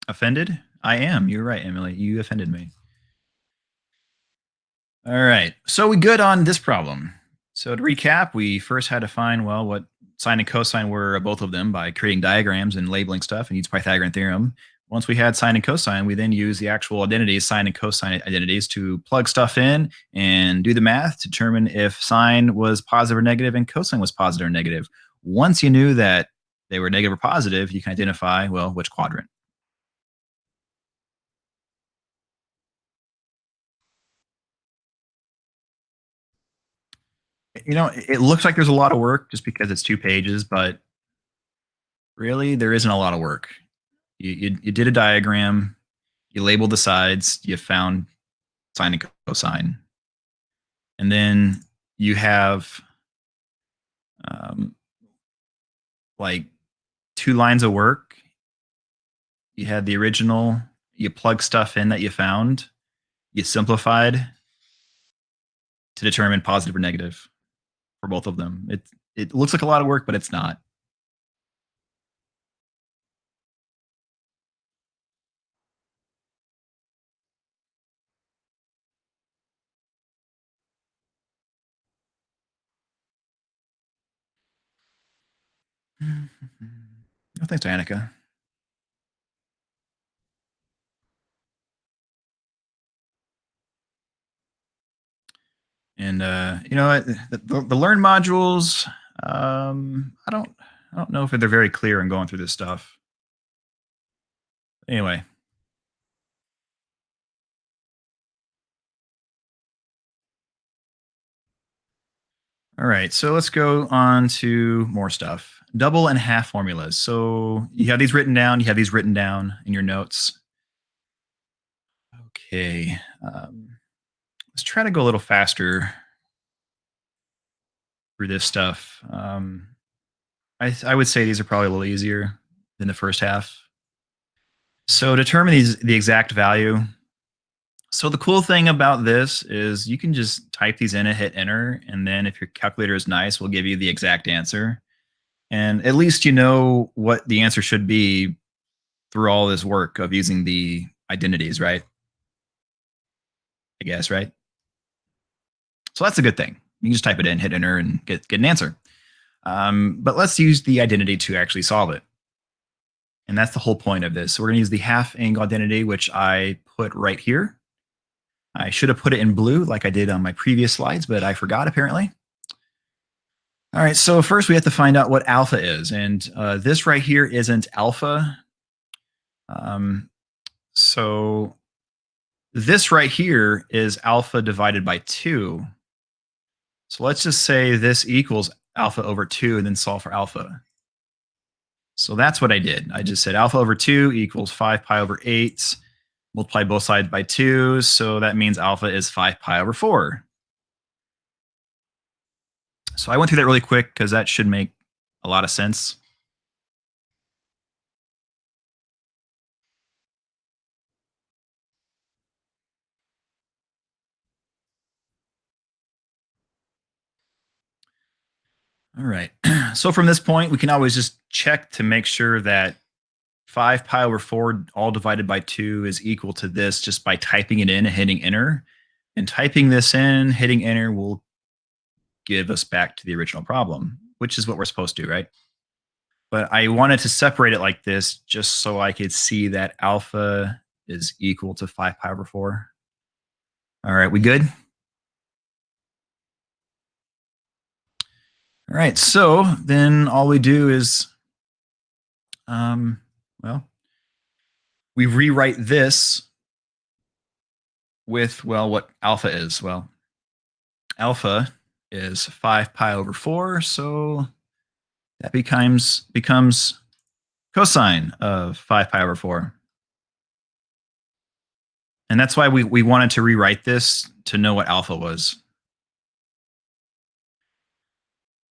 Offended? I am. You're right, Emily. You offended me. All right. So we good on this problem. So to recap, we first had to find, well, what sine and cosine were both of them by creating diagrams and labeling stuff and use Pythagorean theorem. Once we had sine and cosine, we then use the actual identities, sine and cosine identities, to plug stuff in and do the math to determine if sine was positive or negative and cosine was positive or negative. Once you knew that they were negative or positive, you can identify, well, which quadrant. You know, it looks like there's a lot of work just because it's 2 pages, but really there isn't a lot of work. You did a diagram, you labeled the sides, you found sine and cosine, and then you have like 2 lines of work. You had the original, you plug stuff in that you found, you simplified to determine positive or negative for both of them. It looks like a lot of work, but it's not. Oh, thanks, Danica. And you know what? The learn modules, I don't know if they're very clear in going through this stuff. Anyway. All right, so let's go on to more stuff. Double and half formulas. So you have these written down. You have these written down in your notes. Okay, let's try to go a little faster through this stuff. I would say these are probably a little easier than the first half. So determine the exact value. So the cool thing about this is you can just type these in and hit enter, and then if your calculator is nice, we'll give you the exact answer. And at least you know what the answer should be through all this work of using the identities, right? I guess, right? So that's a good thing. You can just type it in, hit enter, and get an answer. But let's use the identity to actually solve it. And that's the whole point of this. So we're going to use the half angle identity, which I put right here. I should have put it in blue like I did on my previous slides, but I forgot apparently. All right, so first we have to find out what alpha is. And this right here isn't alpha. So this right here is alpha divided by 2. So let's just say this equals alpha over 2 and then solve for alpha. So that's what I did. I just said alpha over 2 equals 5 pi over 8. Multiply both sides by 2. So that means alpha is 5 pi over 4. So I went through that really quick because that should make a lot of sense. All right. So from this point, we can always just check to make sure that 5 pi over 4 all divided by 2 is equal to this just by typing it in and hitting enter. And typing this in, hitting enter will give us back to the original problem, which is what we're supposed to, right? But I wanted to separate it like this just so I could see that alpha is equal to 5 pi over 4. All right, we good? All right, so then all we do is, well, we rewrite this with, well, what alpha is. Well, alpha is 5 pi over 4, so that becomes cosine of 5 pi over 4. And that's why we wanted to rewrite this to know what alpha was.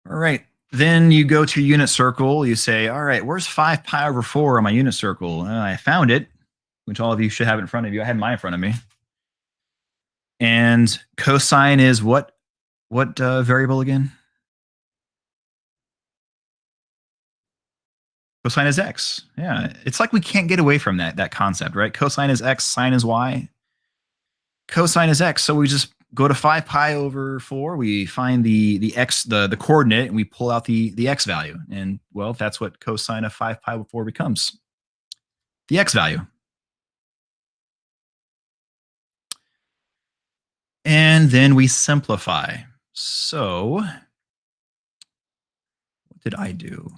All right, then you go to your unit circle. You say, all right, where's 5 pi over 4 on my unit circle? I found it, which all of you should have in front of you. I had mine in front of me. And cosine is what variable again? Cosine is x. Yeah, it's like we can't get away from that concept, right? Cosine is x, sine is y. Cosine is x, so we just go to 5 pi over 4. We find the x, the coordinate, and we pull out the x value. And well, that's what cosine of 5 pi over 4 becomes. The x value. And then we simplify. So what did I do?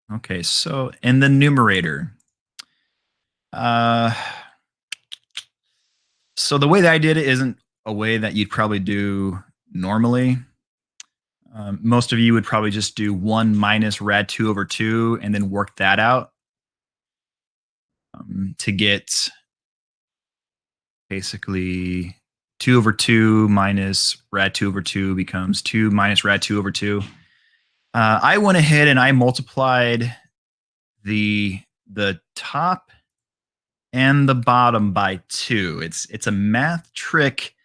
Okay, so in the numerator, so the way that I did it isn't a way that you'd probably do normally. Most of you would probably just do 1 minus rad 2 over 2 and then work that out to get basically 2 over 2 minus rad 2 over 2 becomes 2 minus rad 2 over 2. I went ahead and I multiplied the top and the bottom by 2. It's a math trick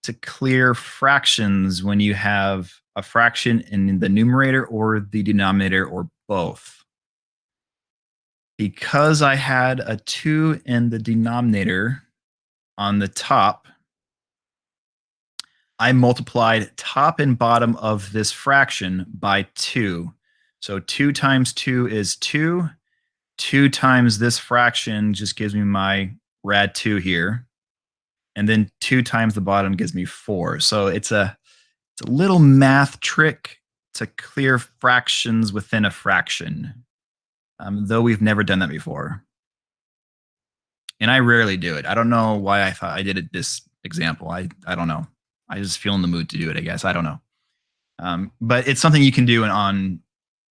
to clear fractions when you have a fraction in the numerator or the denominator or both. Because I had a 2 in the denominator on the top, I multiplied top and bottom of this fraction by 2. So 2 times 2 is 2. 2 times this fraction just gives me my rad 2 here. And then 2 times the bottom gives me 4. So it's a little math trick to clear fractions within a fraction, though we've never done that before. And I rarely do it. I don't know why I thought I did it this example. I don't know. I just feel in the mood to do it, I guess. I don't know. But it's something you can do on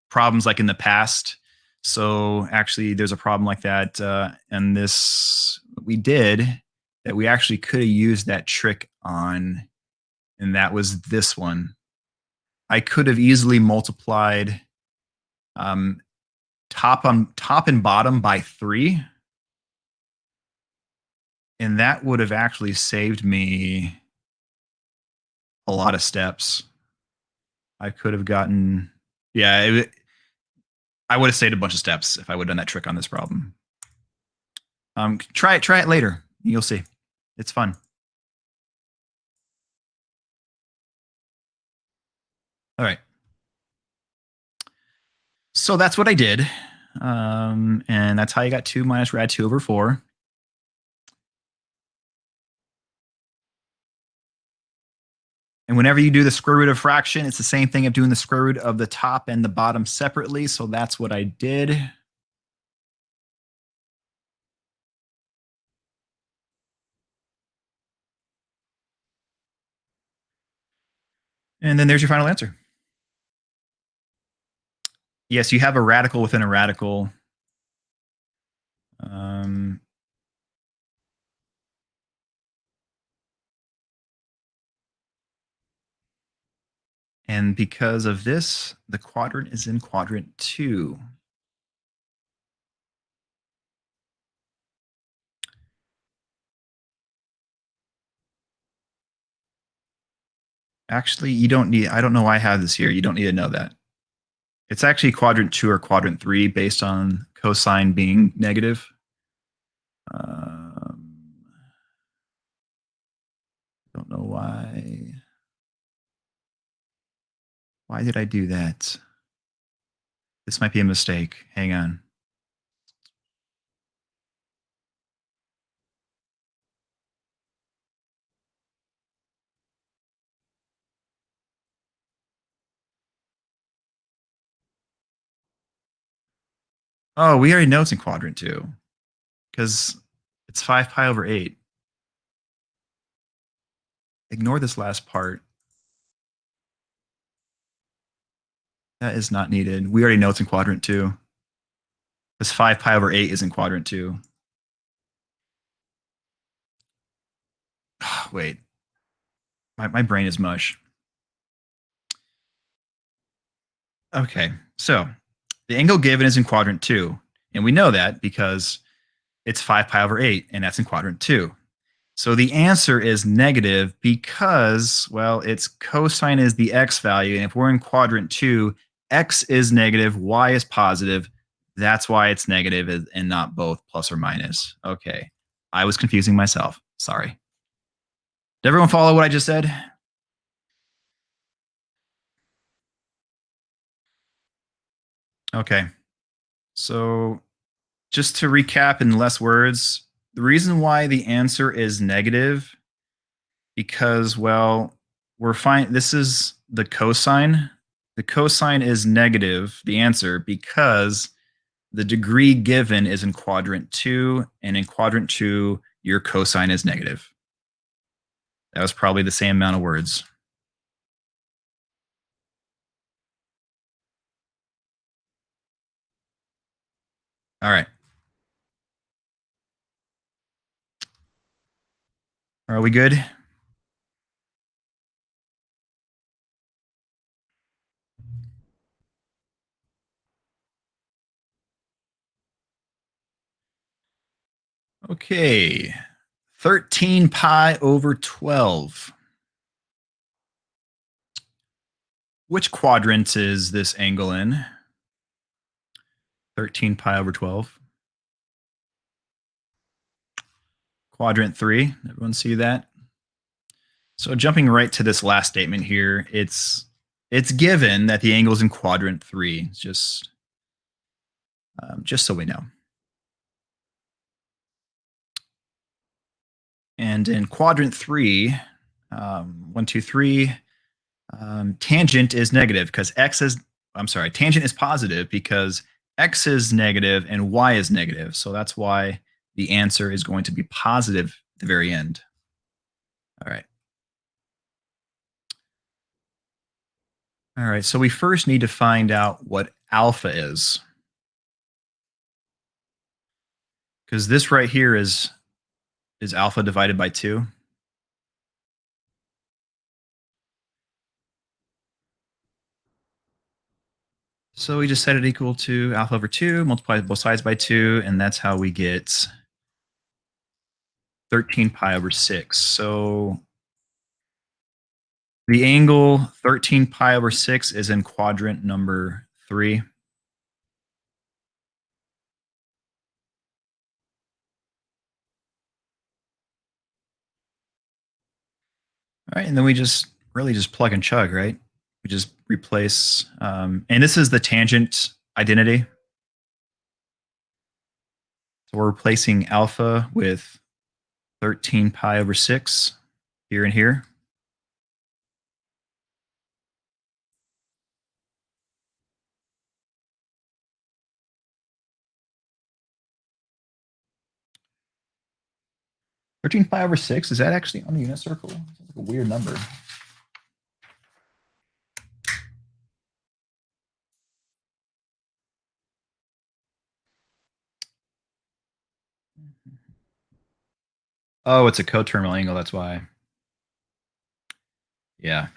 problems like in the past. So actually, there's a problem like that. And this we did that we actually could have used that trick on. And that was this one. I could have easily multiplied top and bottom by 3. And that would have actually saved me a lot of steps. I could have gotten, I would have saved a bunch of steps if I would have done that trick on this problem. Try it later. You'll see. It's fun. All right. So that's what I did. And that's how you got 2 minus rad 2 over 4. And whenever you do the square root of fraction, it's the same thing of doing the square root of the top and the bottom separately. So that's what I did. And then there's your final answer. Yes, you have a radical within a radical. And because of this, the quadrant is in quadrant 2. Actually, you don't need, I don't know why I have this here. You don't need to know that. It's actually quadrant 2 or quadrant 3 based on cosine being negative. Don't know why. Why did I do that? This might be a mistake. Hang on. Oh, we already know it's in quadrant 2 because it's 5 pi over 8. Ignore this last part. That is not needed. We already know it's in quadrant 2. Because 5 pi over 8 is in quadrant 2. Wait. My brain is mush. Okay, so the angle given is in quadrant 2. And we know that because it's 5 pi over 8, and that's in quadrant 2. So the answer is negative because, well, its cosine is the x value. And if we're in quadrant 2, x is negative, y is positive. That's why it's negative and not both plus or minus. Okay, I was confusing myself. Sorry. Did everyone follow what I just said? Okay. So just to recap in less words, the reason why the answer is negative because, well, we're fine. This is the cosine. The cosine is negative, the answer, because the degree given is in quadrant 2, and in quadrant 2, your cosine is negative. That was probably the same amount of words. All right. Are we good? Okay. 13 pi over 12. Which quadrant is this angle in? 13 pi over 12. Quadrant 3. Everyone see that? So jumping right to this last statement here, it's given that the angle is in quadrant 3. It's just so we know. And in quadrant 3, 1, 2, 3, tangent is negative because tangent is positive because x is negative and y is negative. So that's why the answer is going to be positive at the very end. All right. All right, so we first need to find out what alpha is. Because this right here is alpha divided by 2. So we just set it equal to alpha over 2, multiply both sides by 2, and that's how we get 13 pi over 6. So the angle 13 pi over 6 is in quadrant number 3. All right, and then we just really just plug and chug, right? We just replace, and this is the tangent identity. So we're replacing alpha with 13 pi over 6 here and here. Thirteen pi over 6, is that actually on the unit circle? It's like a weird number. Oh, it's a coterminal angle, that's why. Yeah.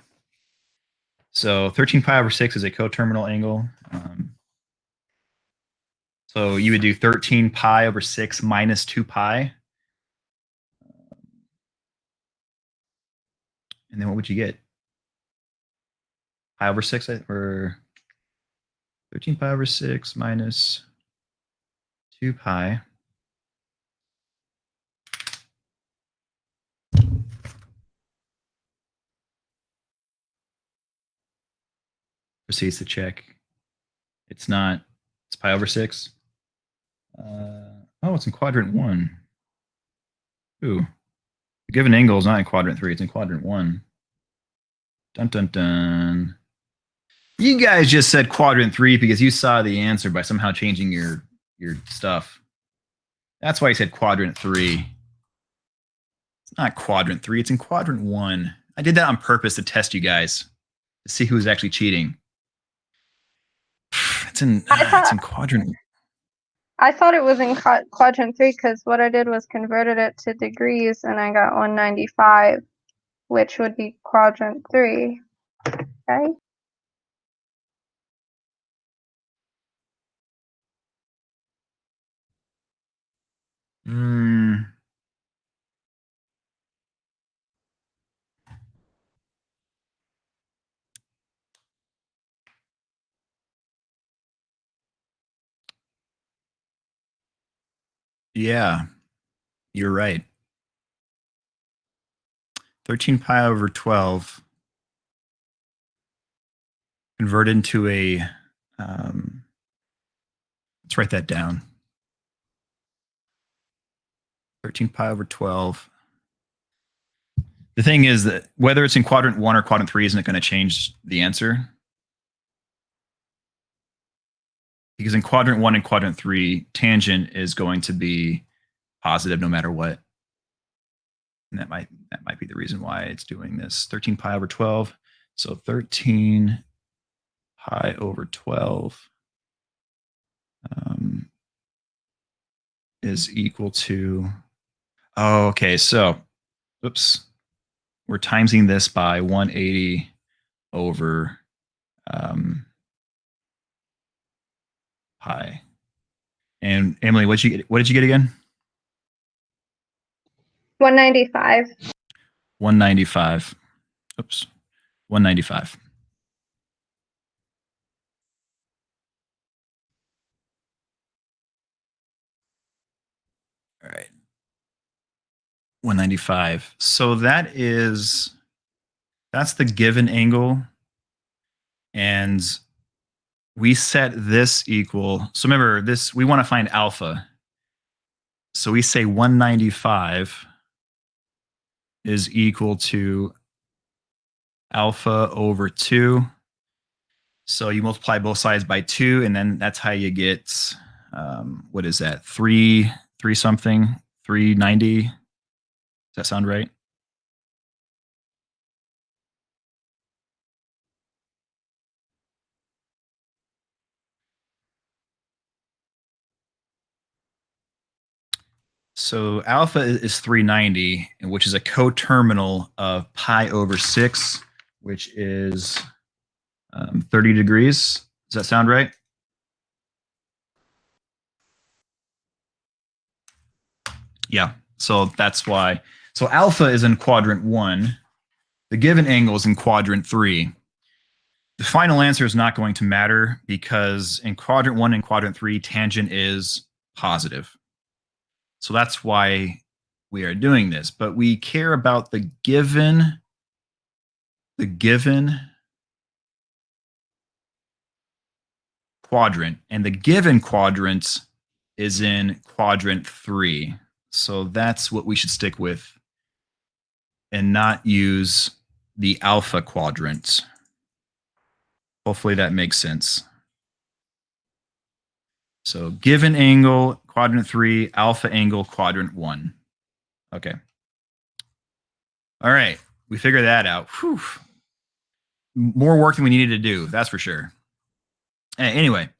So 13 pi over 6 is a coterminal angle. So you would do 13 pi over 6 minus 2 pi. And then what would you get? Pi over 6, or 13 pi over 6 minus 2 pi. Proceeds to check. It's not. It's pi over 6. Oh, it's in quadrant 1. Ooh. The given angle is not in quadrant 3. It's in quadrant 1. Dun, dun, dun. You guys just said quadrant 3 because you saw the answer by somehow changing your stuff. That's why I said quadrant 3. It's not quadrant 3. It's in quadrant 1. I did that on purpose to test you guys, to see who's actually cheating. It's in quadrant. I thought it was in quadrant 3 because what I did was converted it to degrees and I got 195, which would be quadrant 3. Okay. Yeah, you're right. 13 pi over 12 converted into a, let's write that down. 13 pi over 12. The thing is that whether it's in quadrant 1 or quadrant 3 isn't going to change the answer. Because in quadrant 1 and quadrant 3, tangent is going to be positive no matter what. And that might be the reason why it's doing this. 13 pi over 12. So 13 pi over 12 is equal to, oh, okay, so, oops, we're timesing this by 180 over pi. And Emily, what did you get again? 195. 195. Oops. 195. All right. 195. So that is That's the given angle. And we set this equal. So remember this, we want to find alpha. So we say 195 is equal to alpha over 2. So you multiply both sides by 2, and then that's how you get, what is that, 3 something, 390? Does that sound right? So alpha is 390, which is a coterminal of pi over 6, which is 30 degrees. Does that sound right? Yeah, so that's why. So alpha is in quadrant 1. The given angle is in quadrant 3. The final answer is not going to matter because in quadrant 1 and quadrant 3, tangent is positive. So that's why we are doing this. But we care about the given quadrant, and the given quadrant is in quadrant 3. So that's what we should stick with and not use the alpha quadrant. Hopefully that makes sense. So given angle, quadrant 3, alpha angle, quadrant 1. Okay. All right. We figured that out. Whew. More work than we needed to do, that's for sure. Anyway.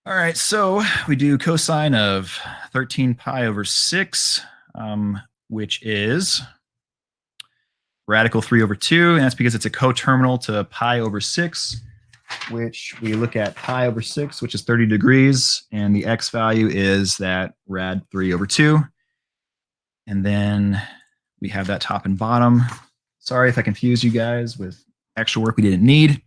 All right, so we do cosine of 13 pi over 6, which is radical 3 over 2, and that's because it's a coterminal to pi over 6, which we look at pi over 6, which is 30 degrees, and the x value is that rad 3 over 2. And then we have that top and bottom. Sorry if I confused you guys with extra work we didn't need.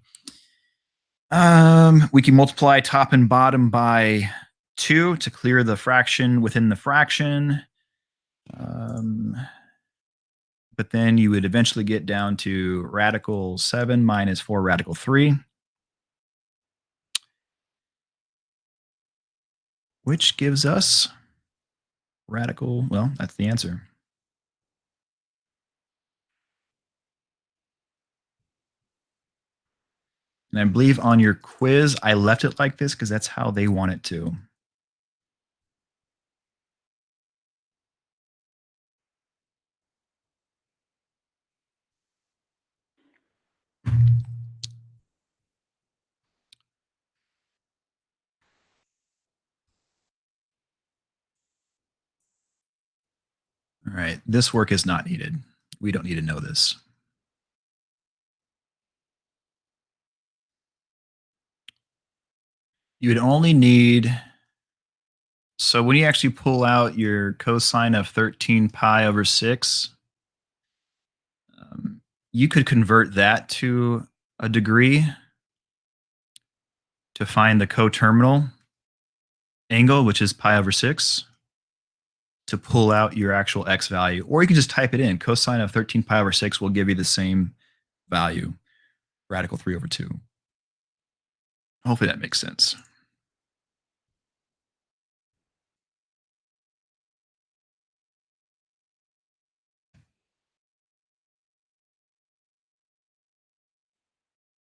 We can multiply top and bottom by 2 to clear the fraction within the fraction. But then you would eventually get down to radical 7 minus 4 radical 3. Which gives us radical, well, that's the answer. And I believe on your quiz, I left it like this because that's how they want it to. All right, this work is not needed. We don't need to know this. You would only need, so when you actually pull out your cosine of 13 pi over 6, you could convert that to a degree to find the coterminal angle, which is pi over 6, to pull out your actual x value. Or you can just type it in. Cosine of 13 pi over 6 will give you the same value, radical 3 over 2. Hopefully that makes sense.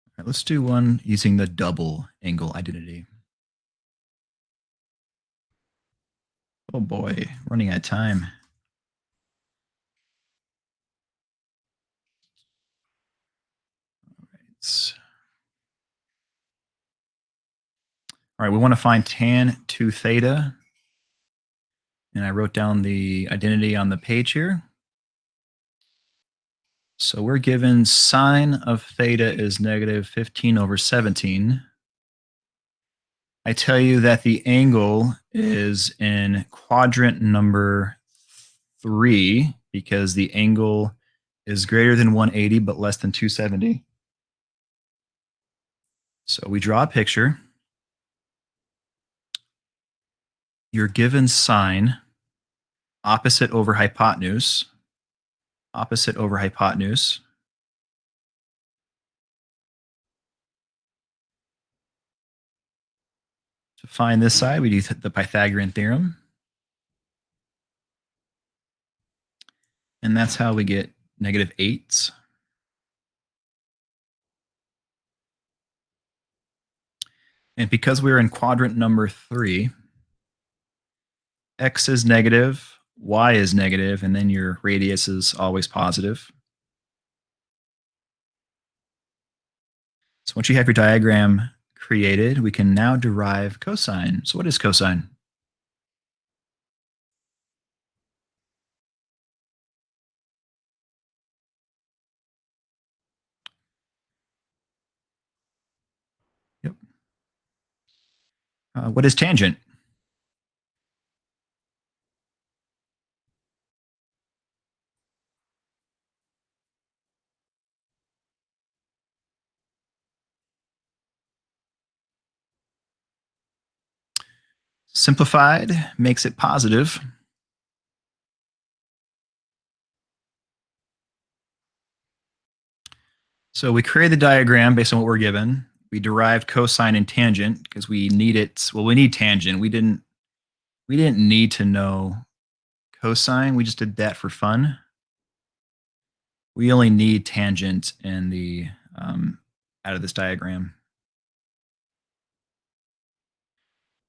All right, let's do one using the double angle identity. Oh boy, running out of time. All right, we want to find tan 2 theta. And I wrote down the identity on the page here. So we're given sine of theta is negative 15 over 17. I tell you that the angle is in quadrant number 3 because the angle is greater than 180 but less than 270. So we draw a picture. You're given sine opposite over hypotenuse, To find this side, we do the Pythagorean theorem. And that's how we get -8s. And because we're in quadrant number 3, x is negative, y is negative, and then your radius is always positive. So once you have your diagram created, we can now derive cosine. So what is cosine? Yep. What is tangent? Simplified makes it positive. So we created the diagram based on what we're given. We derived cosine and tangent because we need it. Well, we need tangent. We didn't need to know cosine. We just did that for fun. We only need tangent in the out of this diagram.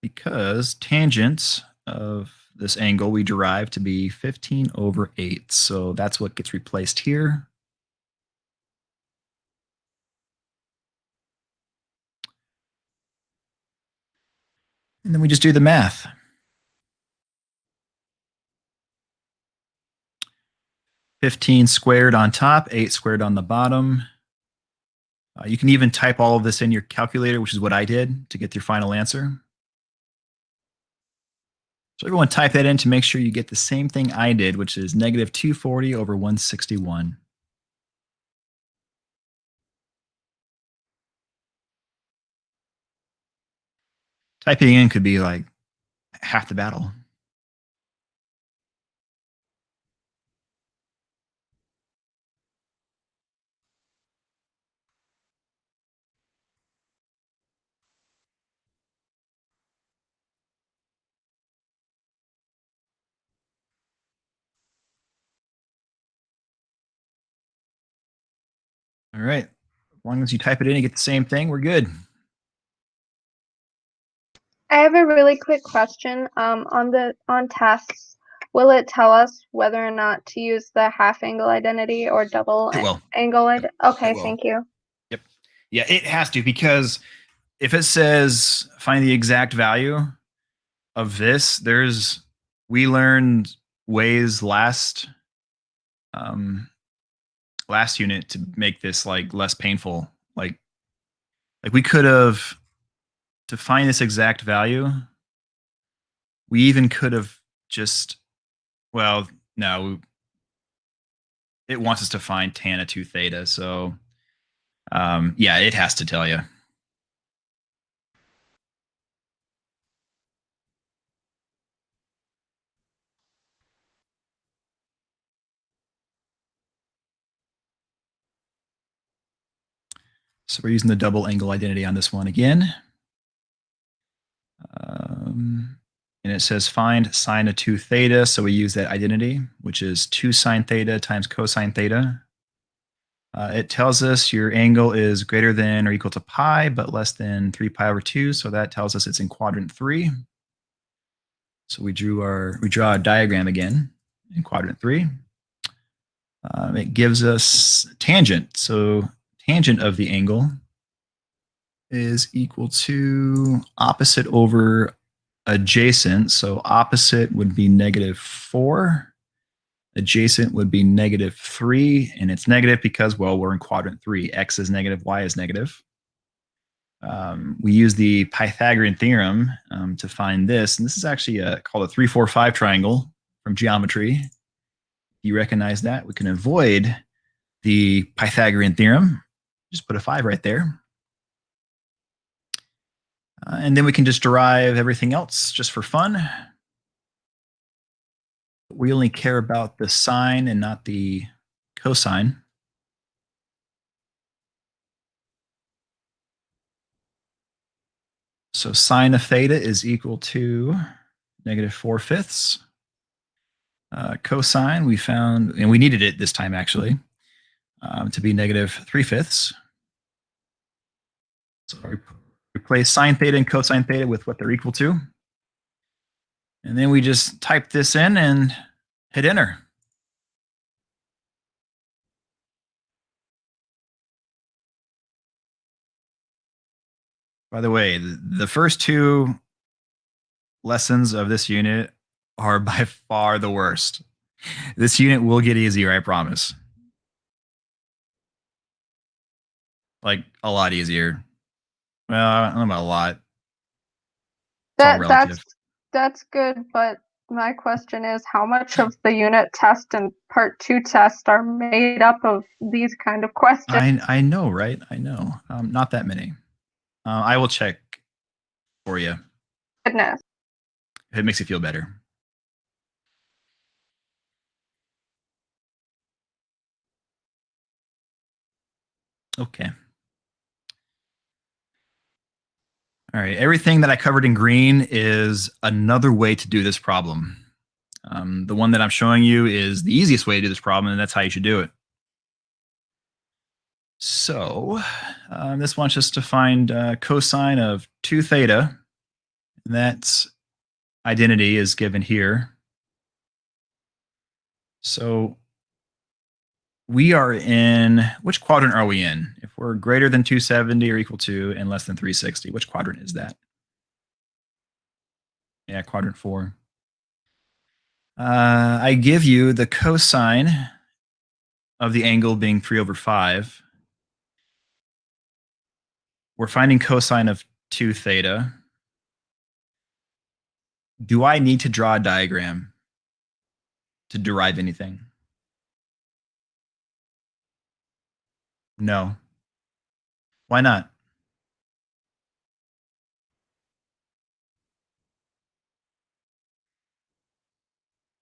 Because tangent of this angle we derive to be 15/8. So that's what gets replaced here. And then we just do the math. 15 squared on top, 8 squared on the bottom. You can even type all of this in your calculator, which is what I did to get your final answer. So everyone type that in to make sure you get the same thing I did, which is -240/161. Typing in could be like half the battle. All right. As long as you type it in and get the same thing, we're good. I have a really quick question. On tests, will it tell us whether or not to use the half angle identity or double angle? Okay, thank you. Yep. Yeah, it has to, because if it says find the exact value of this, we learned ways last unit to make this like less painful. Like we could have, to find this exact value, we even could have just, well, no, it wants us to find tan of 2 theta. So yeah, it has to tell you. So we're using the double angle identity on this one again. And it says find sine of 2 theta. So we use that identity, which is 2 sine theta times cosine theta. It tells us your angle is greater than or equal to pi, but less than 3π/2. So that tells us it's in quadrant 3. So we draw a diagram again in quadrant 3. It gives us tangent. So tangent of the angle is equal to opposite over adjacent. So opposite would be -4. Adjacent would be -3. And it's negative because, well, we're in quadrant 3. X is negative, Y is negative. We use the Pythagorean theorem to find this. And this is actually called a 3-4-5 triangle from geometry. You recognize that? We can avoid the Pythagorean theorem. Just put a 5 right there. And then we can just derive everything else just for fun. We only care about the sine and not the cosine. So sine of theta is equal to -4/5. Cosine we found, and we needed it this time actually, to be -3/5. So replace sine theta and cosine theta with what they're equal to. And then we just type this in and hit enter. By the way, the first two lessons of this unit are by far the worst. This unit will get easier, I promise. Like a lot easier. Well, I don't know about a lot. It's all relative. That's good, but my question is how much of the unit test and part 2 test are made up of these kind of questions? I know, right? I know. Not that many. I will check for you. Goodness. If it makes you feel better. Okay. All right. Everything that I covered in green is another way to do this problem. The one that I'm showing you is the easiest way to do this problem, and that's how you should do it. So this wants us to find cosine of 2 theta. And that identity is given here. So we are in, which quadrant are we in? If we're greater than 270 or equal to and less than 360, which quadrant is that? Yeah, quadrant 4. I give you the cosine of the angle being 3/5. We're finding cosine of 2 theta. Do I need to draw a diagram to derive anything? No. Why not?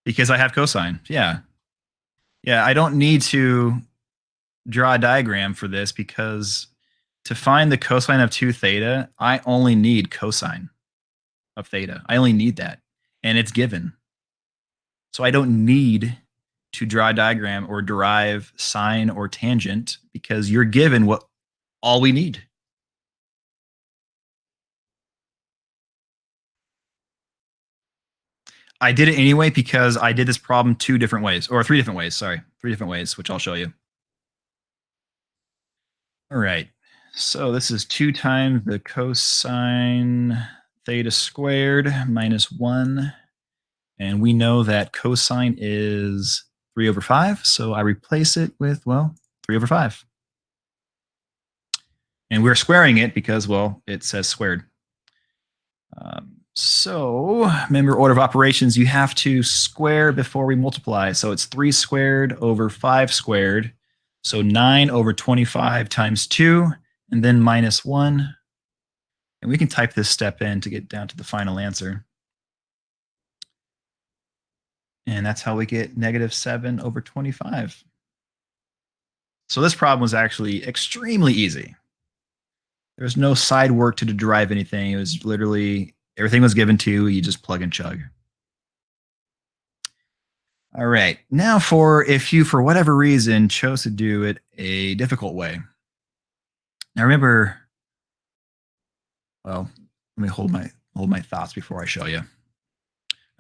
Because I have cosine. Yeah. Yeah, I don't need to draw a diagram for this because to find the cosine of 2 theta, I only need cosine of theta. I only need that. And it's given. So I don't need to draw a diagram or derive sine or tangent because you're given what all we need. I did it anyway because I did this problem 2 different ways, or 3 different ways, sorry. 3 different ways, which I'll show you. All right. So this is 2 times the cosine theta squared minus 1. And we know that cosine is 3/5. So I replace it with, well, 3/5. And we're squaring it because, well, it says squared. So remember, order of operations, you have to square before we multiply. So it's 3 squared over 5 squared. So 9/25 times 2, and then minus 1. And we can type this step in to get down to the final answer. And that's how we get -7/25. So this problem was actually extremely easy. There was no side work to derive anything. It was literally, everything was given to you. You just plug and chug. All right. Now for if you, for whatever reason, chose to do it a difficult way. Now remember, well, let me hold my thoughts before I show you.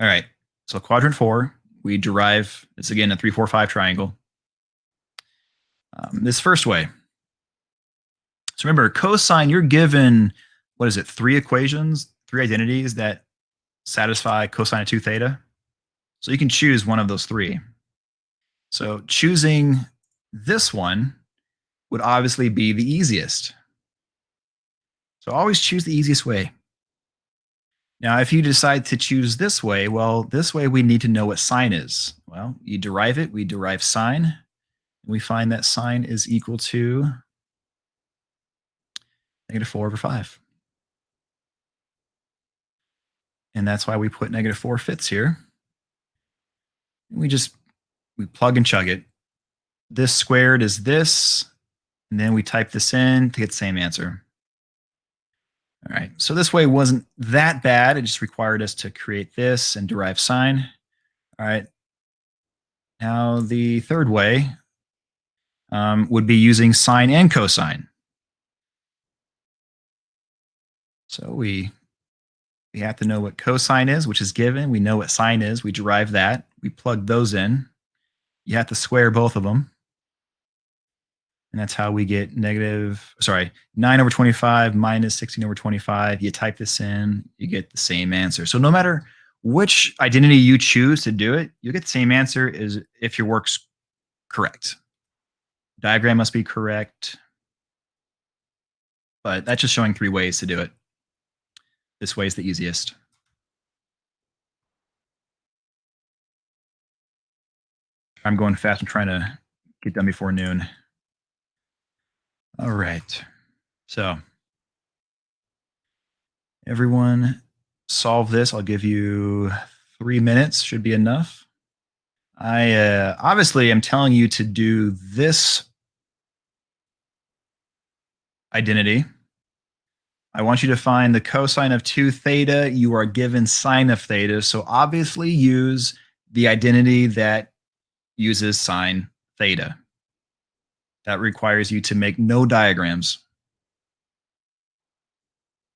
All right. So quadrant 4, we derive, it's again a 3, 4, 5 triangle. This first way. So remember, cosine, you're given, what is it, 3 equations, 3 identities that satisfy cosine of 2 theta. So you can choose one of those 3. So choosing this one would obviously be the easiest. So always choose the easiest way. Now, if you decide to choose this way, well, this way we need to know what sine is. Well, you derive it, we derive sine, and we find that sine is equal to -4/5. And that's why we put -4/5 here. We plug and chug it. This squared is this, and then we type this in to get the same answer. All right, so this way wasn't that bad. It just required us to create this and derive sine. All right. Now the third way would be using sine and cosine. So we have to know what cosine is, which is given. We know what sine is. We derive that. We plug those in. You have to square both of them. And that's how we get 9 over 25 minus 16 over 25. You type this in, you get the same answer. So no matter which identity you choose to do it, you get the same answer as if your work's correct. Diagram must be correct. But that's just showing 3 ways to do it. This way is the easiest. I'm going fast. I'm trying to get done before noon. All right. So everyone solve this. I'll give you 3 minutes. Should be enough. I obviously am telling you to do this identity. I want you to find the cosine of 2 theta. You are given sine of theta. So obviously use the identity that uses sine theta. That requires you to make no diagrams.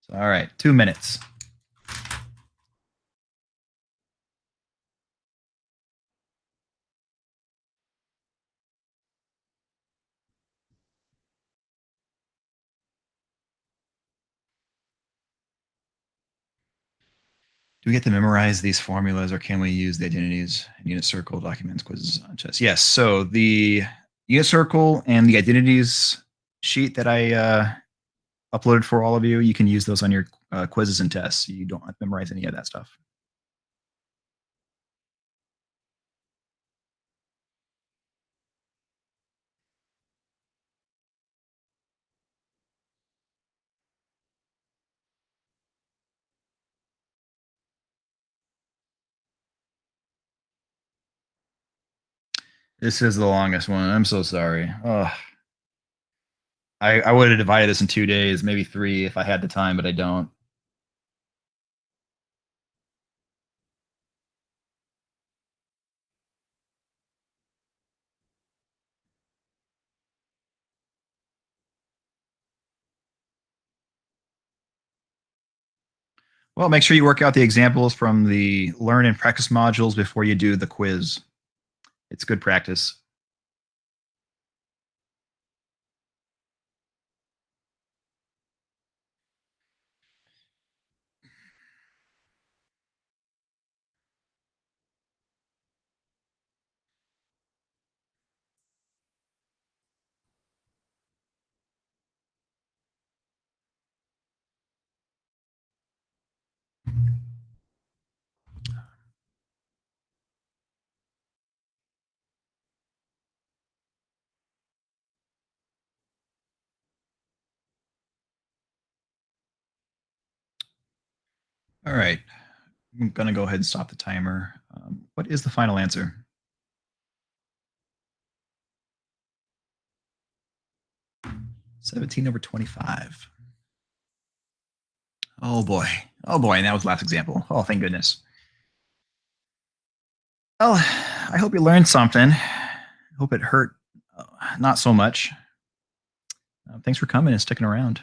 So, all right, 2 minutes. Do we get to memorize these formulas, or can we use the identities in unit circle, documents, quizzes, on chess? Yes. So the unit circle and the identities sheet that I uploaded for all of you, you can use those on your quizzes and tests. You don't have to memorize any of that stuff. This is the longest one. I'm so sorry. Oh, I would have divided this in 2 days, maybe 3 if I had the time, but I don't. Well, make sure you work out the examples from the learn and practice modules before you do the quiz. It's good practice. All right. I'm going to go ahead and stop the timer. What is the final answer? (17/25). Oh boy. Oh boy. And that was the last example. Oh, thank goodness. Well, I hope you learned something. I hope it hurt not so much. Thanks for coming and sticking around.